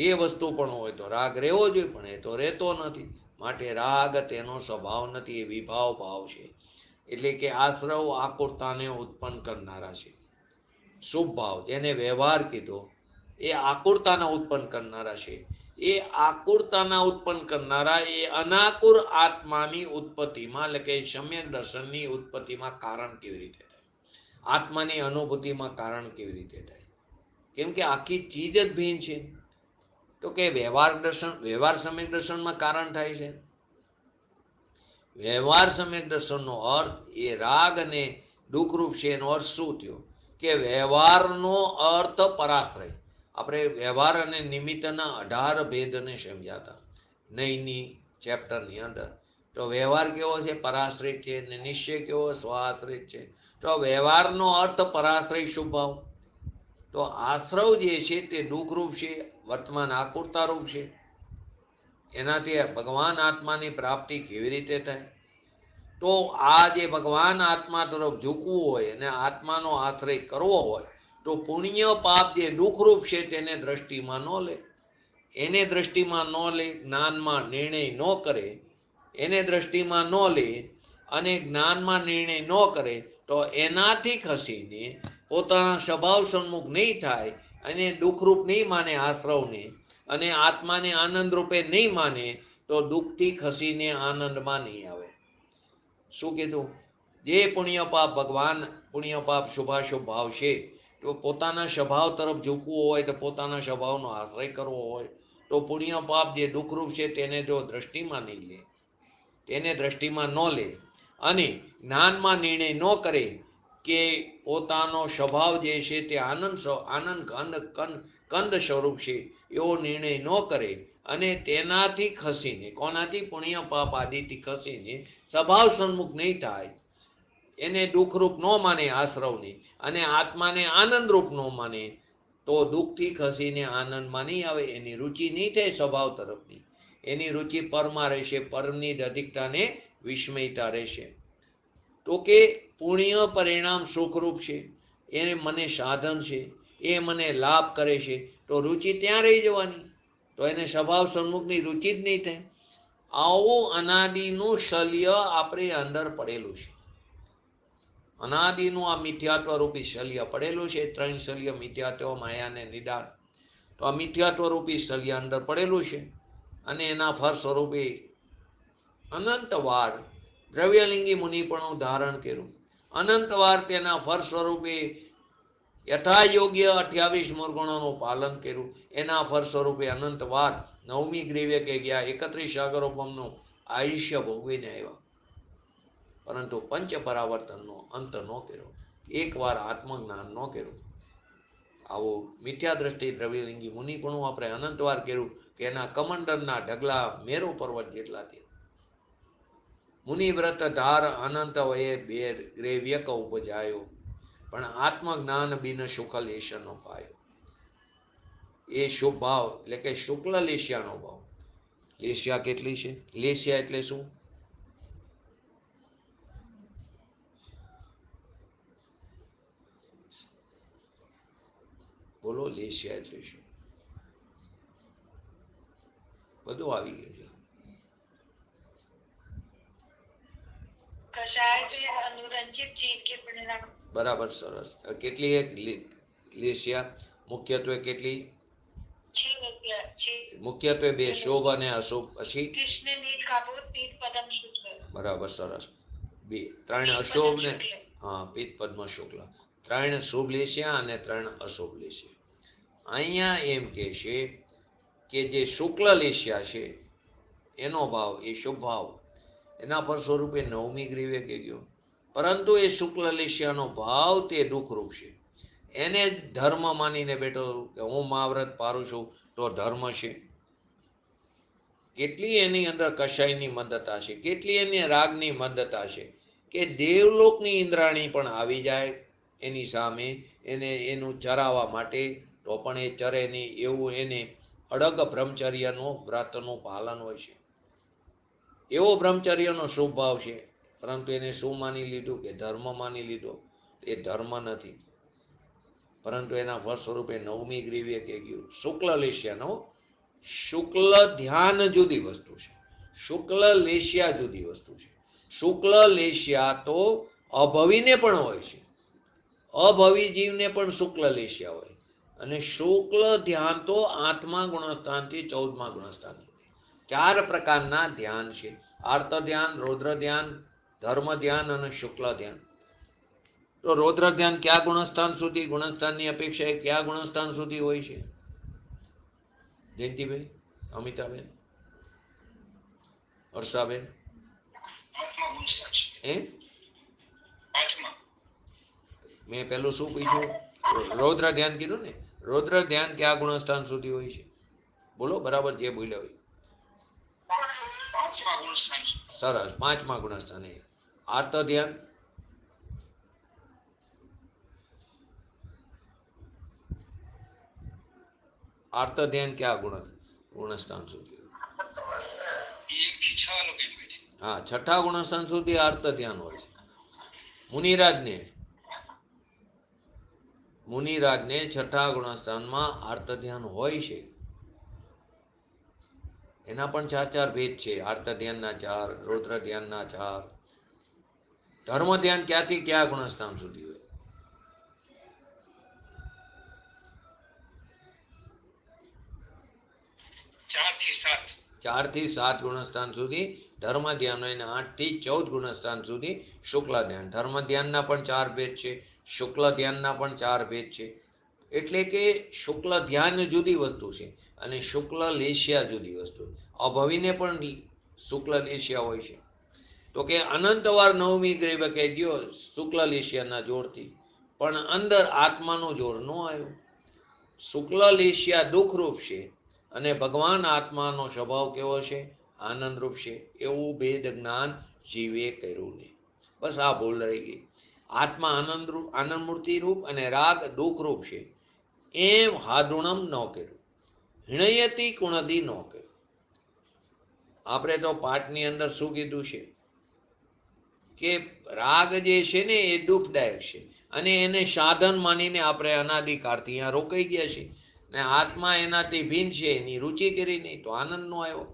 એ વસ્તુ પણ હોય તો રાગ રહેવો જોઈએ, પણ એ તો રહેતો નથી. માટે રાગ તેનો સ્વભાવ નથી, એ વિભાવ ભાવ છે. એટલે કે આશ્રવ આકુરતાને ઉત્પન્ન કરનારા છે. શુભ ભાવ જેને વ્યવહાર કીધો એ આકુરતાના ઉત્પન્ન કરનારા છે. એ આકુરતાના ઉત્પન્ન કરનારા એ અનાકુર આત્માની ઉત્પત્તિમાં, એટલે કે સમ્યક દર્શનની ઉત્પત્તિમાં કારણ કેવી રીતે થાય? આત્માની અનુભૂતિમાં કારણ કેવી રીતે થાય? કેમ કે આખી ચીજ જ ભિન્ન છે. તો કે વ્યવહાર સમ્યક દર્શનમાં કારણ થાય છે. વ્યવહાર સમ્યક દર્શનનો અર્થ એ રાગ અને દુઃખરૂપ છે. એનો અર્થ શું થયો? કે વ્યવહારનો અર્થ પરાશ્રય. આપણે વ્યવહાર અને નિમિત્તના 18 ભેદને સમજ્યા હતા નૈની ચેપ્ટરની અંદર. તો વ્યવહાર કેવો છે? પરાશ્રિત છે. અને નિશ્ચય કેવો? સ્વાશ્રિત છે. તો વ્યવહારનો અર્થ પરાશ્રય શુભ ભાવ. તો આશ્રવ જે છે તે દુઃખરૂપ છે, વર્તમાન આકુરતા રૂપ છે. એનાથી ભગવાન આત્માની પ્રાપ્તિ કેવી રીતે થાય? તો આ જે ભગવાન આત્મા તરફ ઝૂકવું હોય અને આત્માનો આશ્રય કરવો હોય, તો પુણ્ય પાપ જે દુઃખરૂપ છે તેને દ્રષ્ટિમાં ન લે. એને દ્રષ્ટિમાં ન લે, જ્ઞાનમાં નિર્ણય ન કરે. એને દ્રષ્ટિમાં ન લે અને જ્ઞાનમાં નિર્ણય ન કરે, તો એનાથી ખસીને પોતાના સ્વભાવ સન્મુખ નહીં થાય અને દુઃખરૂપ નહીં માને આશ્રવને, અને આત્માને આનંદ રૂપે નહીં માને, તો દુઃખથી ખસીને આનંદમાં નહીં આવે. શું કીધું? જે પુણ્ય પાપ ભગવાન, પુણ્ય પાપ શુભાશુભ ભાવ છે, તો પોતાના સ્વભાવ તરફ ઝૂકવું હોય, તો પોતાના સ્વભાવનો આશ્રય કરવો હોય, તો પુણ્ય પાપ જે દુઃખરૂપ છે તેને જો દ્રષ્ટિમાં નહીં લે, તેને દ્રષ્ટિમાં ન લે અને જ્ઞાનમાં નિર્ણય ન કરે કે પોતાનો સ્વભાવ જે છે તે આનંદ કંદ સ્વરૂપ છે, એવો નિર્ણય ન કરે અને તેનાથી ખસીને, કોનાથી? પુણ્ય પાપ આદિથી ખસીને સ્વભાવ સન્મુખ નહીં થાય, એને દુઃખરૂપ ન માને આશ્રવને, અને આત્માને આનંદરૂપ ન માને, તો દુઃખથી ખસીને આનંદમાં નહીં આવે. એની રુચિ નહીં થાય સ્વભાવ તરફની. એની રુચિ પરમાં રહેશે, પરની અધિકતાને વિસ્મયતા રહેશે. તો કે પુણ્ય પરિણામ સુખરૂપ છે, એ મને સાધન છે, એ મને લાભ કરે છે, તો રુચિ ત્યાં રહી જવાની. તો એને સ્વભાવ સન્મુખની રુચિ જ નહીં થાય. આવું અનાદિનું શલ્ય આપણે અંદર પડેલું છે. અનાદિનું આ મિથ્યાત્વ રૂપી શલ્ય પડેલું છે. 3 શલ્ય, મિથ્યાત્વ, માયા ને નિદાન. તો આ મિથ્યાત્વ રૂપી શલ્ય અંદર પડેલું છે, અને એના ફળ સ્વરૂપે અનંતવાર દ્રવ્યલિંગી મુનિપણું ધારણ કર્યું. અનંતવાર તેના ફળ સ્વરૂપે યથાયોગ્ય 28 મૂળગુણોનું પાલન કર્યું. એના ફળ સ્વરૂપે અનંતવાર 9મી ગ્રીવે કે ગયા 31 સાગરોપમનું આયુષ્ય ભોગવીને આવ્યા. પરંતુ પંચ પરાવર્તનનો અંત ન કર્યો, એકવાર આત્મજ્ઞાન ન કર્યું. આવું મિથ્યા દ્રષ્ટિ દ્રવ્યલિંગી મુનિપણું આપણે અનંતવાર કર્યું કે એના કમંડરના ઢગલા મેરુ પર્વત જેટલા થયા. મુનિવ્રત ધાર અનંત વયે બેર ગ્રેવ્યક ઉપજાયો, પણ આત્મજ્ઞાન બિન શુક્લ લેશનો પાયો. એ શુભ ભાવ એટલે કે શુક્લ લેશિયાનો ભાવ. લેશિયા કેટલી છે? લેશિયા એટલે શું? બોલો, લેશિયા એટલે શું? બધું આવી ગયું છે. कषाय से अनुरंजित जीव के परिणाम બરાબર, સરસ. કેટલી એક લેશિયા? મુખ્યત્વે કેટલી? મુખ્યત્વે બે, શુભ અને અશુભ. પછી कृष्ण नील काबूत पीत पदम शुक्ल. બરાબર, સરસ. બે, ત્રણ અશુભ ને હા, પિત્ત પદ્મ શુક્લ. ત્રણ શુભ લેશિયા અને ત્રણ અશુભ લેશિયા. અહીંયા એમ કે છે કે જે શુક્લ લેશિયા છે એનો ભાવ એ શુભ ભાવ, એના પર સ્વરૂપે નવમી ગ્રીવે કે ગયો. પરંતુ એ શુક્લ લેશિયાનો ભાવ તે દુઃખરૂપ છે. એને જ ધર્મ માનીને બેઠો કે હું મહાવ્રત પારું છું તો ધર્મ છે. કેટલી એની અંદર કશાયની મદદતા છે, કેટલી એની રાગની મદદતા છે કે દેવલોકની ઇન્દ્રાણી પણ આવી જાય એની સામે એને એનું ચરાવવા માટે, તો પણ એ ચરે નહીં. એવું એને અડગ બ્રહ્મચર્યનો વ્રતનું પાલન હોય છે. એવો બ્રહ્મચર્યનો શુભ ભાવ છે, પરંતુ એને શું માની લીધું? કે ધર્મ માની લીધો. એ ધર્મ નથી, પરંતુ એના ફળ સ્વરૂપે નવમી ગ્રીવે કે ગયું શુક્લ લેશિયાનો. શુક્લ ધ્યાન જુદી વસ્તુ છે, શુક્લ લેશિયા જુદી વસ્તુ છે. શુક્લ લેશિયા તો અભવીને પણ હોય છે, અભવી જીવને પણ શુક્લ લેશિયા હોય. અને શુક્લ ધ્યાન તો 8મા ગુણસ્થાનથી 14મા ગુણસ્થાન સુધી 4 પ્રકારના ધ્યાન છે. આર્ત ધ્યાન, રૌદ્ર ધ્યાન, ધર્મ ધ્યાન અને શુક્લ ધ્યાન. તો રૌદ્ર ધ્યાન કયા ગુણસ્થાન સુધી? ગુણસ્થાનની અપેક્ષાએ કયા ગુણસ્થાન સુધી હોય છે? જયંતિભાઈ, અમિતાબેન, હર્ષાબેન, મેં પેલું શું પૂછ્યું? રૌદ્ર ધ્યાન કીધું ને. રૌદ્ર ધ્યાન કયા ગુણસ્થાન સુધી હોય છે? બોલો બરાબર, જે બોલ્યા હોય. સરસ, 5મા ગુણસ્થાને. આર્ત ધ્યાન? આર્ત ધ્યાન કયા ગુણસ્થાન સુધી? હા, 6ઠા ગુણસ્થાન સુધી આર્ત ધ્યાન હોય છે. મુનિરાજને 6ઠા ગુણસ્થાનમાં આર્ત ધ્યાન હોય છે. એના પણ 4 ભેદ છે. આર્ત ધ્યાનના 4, રૌદ્ર ધ્યાનના 4. ધર્મ ધ્યાન ક્યાંથી કયા ગુણસ્થાન સુધી હોય? 4 થી 7 ગુણસ્થાન સુધી ધર્મ ધ્યાન હોય, 8 થી 14 ગુણસ્થાન સુધી શુક્લ ધ્યાન. ધર્મ ધ્યાનના પણ 4 ભેદ છે, શુક્લ ધ્યાનના પણ 4 ભેદ છે. એટલે કે શુક્લ ધ્યાન જુદી વસ્તુ છે અને શુક્લ લેશિયા જુદી વસ્તુ. અભવીને પણ શુક્લ લેશિયા હોય છે. તો કે અનંતવાર નવમી ગ્રીવ કે ગયો શુક્લ લેશિયાના જોરથી, પણ અંદર આત્માનો જોર ન આવ્યો. શુક્લ લેશિયા દુઃખરૂપ છે અને ભગવાન આત્માનો સ્વભાવ કેવો છે? આનંદરૂપ છે. એવું ભેદ જ્ઞાન જીવે કર્યું નહીં. બસ આ ભૂલ રહી ગઈ. આત્મા આનંદ મૂર્તિ રૂપ અને રાગ દુઃખરૂપ છે એમ હાદુણમ ન કર્યું, હિણયતી કુણદી ન કર્યું. આપણે તો પાઠની અંદર શું કીધું છે કે રાગ જે છે ને એ દુઃખદાયક છે અને એને સાધન માનીને આપણે અનાદિકાળથી અહીંયા રોકાઈ ગયા છીએ. ને આત્મા એનાથી ભિન્ન છે, એની રુચિ કરી નહીં તો આનંદ નો આવ્યો.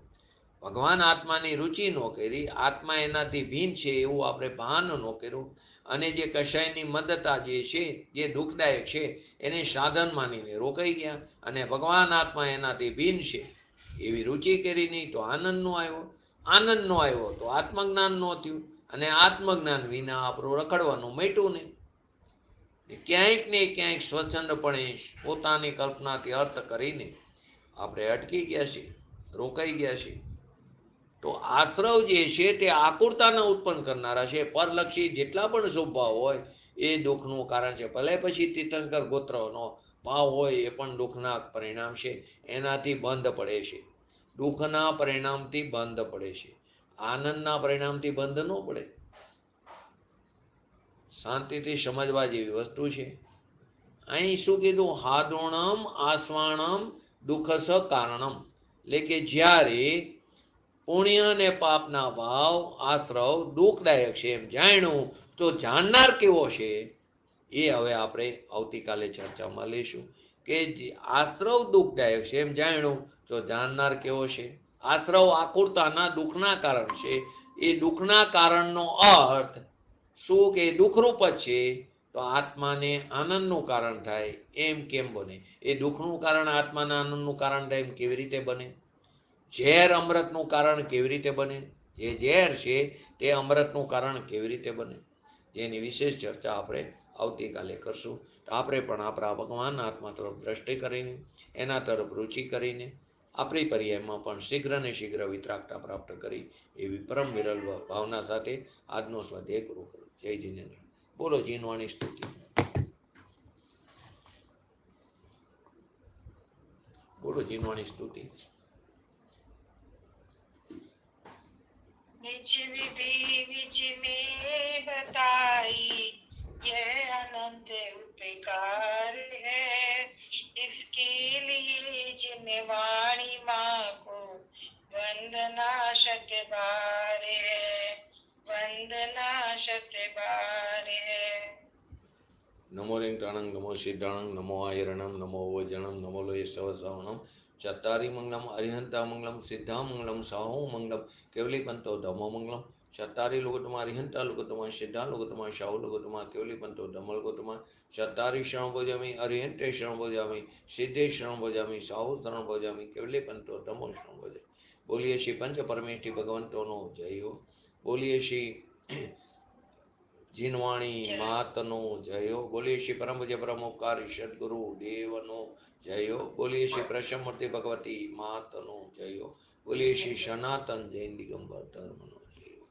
ભગવાન આત્માની રુચિ ન કરી, આત્મા એનાથી ભિન્ન છે એવું આપણે ભાન ન કર્યું અને જે કશાયની મદદતા જે છે જે દુઃખદાયક છે એને સાધન માનીને રોકાઈ ગયા અને ભગવાન આત્મા એનાથી ભિન્ન છે એવી રુચિ કરી નહીં તો આનંદ નો આવ્યો. આનંદ નો આવ્યો તો આત્મજ્ઞાન નો થયું અને આત્મજ્ઞાન વિના આપણું રખડવાનું મટ્યું નહીં. ક્યાંક ને ક્યાંક સ્વચ્છંદપણે પોતાની કલ્પનાથી અર્થ કરીને આપણે અટકી ગયા છીએ, રોકાઈ ગયા છીએ. તો આશ્રવ જે છે તે આકુરતાને ઉત્પન્ન કરનારા છે. પરલક્ષી જેટલા પણ શુભ ભાવ હોય એ દુઃખનું કારણ છે. ભલે પછી તીર્થંકર ગોત્રનો ભાવ હોય એ પણ દુઃખના પરિણામ છે. એનાથી બંધ પડે છે. દુઃખના પરિણામથી બંધ પડે છે. આનંદના પરિણામથી બંધ ન પડે. શાંતિથી સમજવા જેવી વસ્તુ છે. અહીં શું કીધું? હાદોણમ આસ્વાણમ દુઃખસ કારણમ, એટલે કે જ્યારે પુણ્ય અને પાપના ભાવ આશ્રવ દુઃખદાયક છે એમ જાણ્યું, તો જાણનાર કેવો છે એ હવે આપણે આવતીકાલે ચર્ચામાં લઈશું. કે આશ્રવ દુઃખદાયક છે એમ જાણ્યું તો જાણનાર કેવો છે. આશ્રવ આકુરતાના દુઃખના કારણ છે. એ દુઃખના કારણનો અર્થ શું કે દુઃખરૂપ જ છે. તો આત્માને આનંદનું કારણ થાય એમ કેમ બને? એ દુઃખનું કારણ આત્માના આનંદનું કારણ થાય એમ કેવી રીતે બને? ઝેર અમૃતનું કારણ કેવી રીતે બને? જે ઝેર છે તે અમૃતનું કારણ કેવી રીતે બને? જેની વિશેષ ચર્ચા આપણે આવતીકાલે કરશું. આપણે પણ આપણા ભગવાન આત્મા તરફ દ્રષ્ટિ કરીને, એના તરફ રુચિ કરીને આપણી પર્યાયમાં પણ શીઘ્ર ને શીઘ્ર વિતરાગતા પ્રાપ્ત કરી એવી પરમ વિરલ ભાવના સાથે આજનો સ્વાધ્યાય પૂરો કરો. જય જીનેન્દ્ર. બોલો જીનવાણી સ્તુતિ. બોલો જીનવાણી સ્તુતિ. निज विधि निज में बताई, यह अनंत उपकार है, इसके लिए जिन वाणी माँ को वंदना शत बार है, वंदना शत बार है. नमो रेंकटाणं नमो सिद्धाणं नमो आयरणं नमो वज्रणं नमो लोये सवसावणं चत्तारि मंगलम अरिहंता मंगलम सिद्धा मंगलम साहु मंगलम केवली पंतो धमो मंगलम चत्तारि लोकोत्तमा अरिहंता लोकोत्तमा सिद्धा लोकोत्तमा साहु लोकोत्तमा केवली पंतो धम्म लोकोत्तमा चत्तारि शरण भोजामि अरिहंते शरण भोजामि सिद्धे शरण भोजामि साहु शरण भोजामि केवली पंतो धम्मो शरण भोजामि. बोलिए श्री पंच परमेष्ठी भगवंतोनो जय हो. बोलिए श्री જીનવાણી માતનો જય હો. બોલીએ શ્રી પરમ પૂજ્ય પરમ ઉપકારી સદગુરુ દેવનો જય હો. બોલીએ શ્રી પ્રસન્નમૂર્તિ ભગવતી માતનો જય હો. બોલીએ શ્રી સનાતન જૈન દિગંબર ધર્મનો જય હો.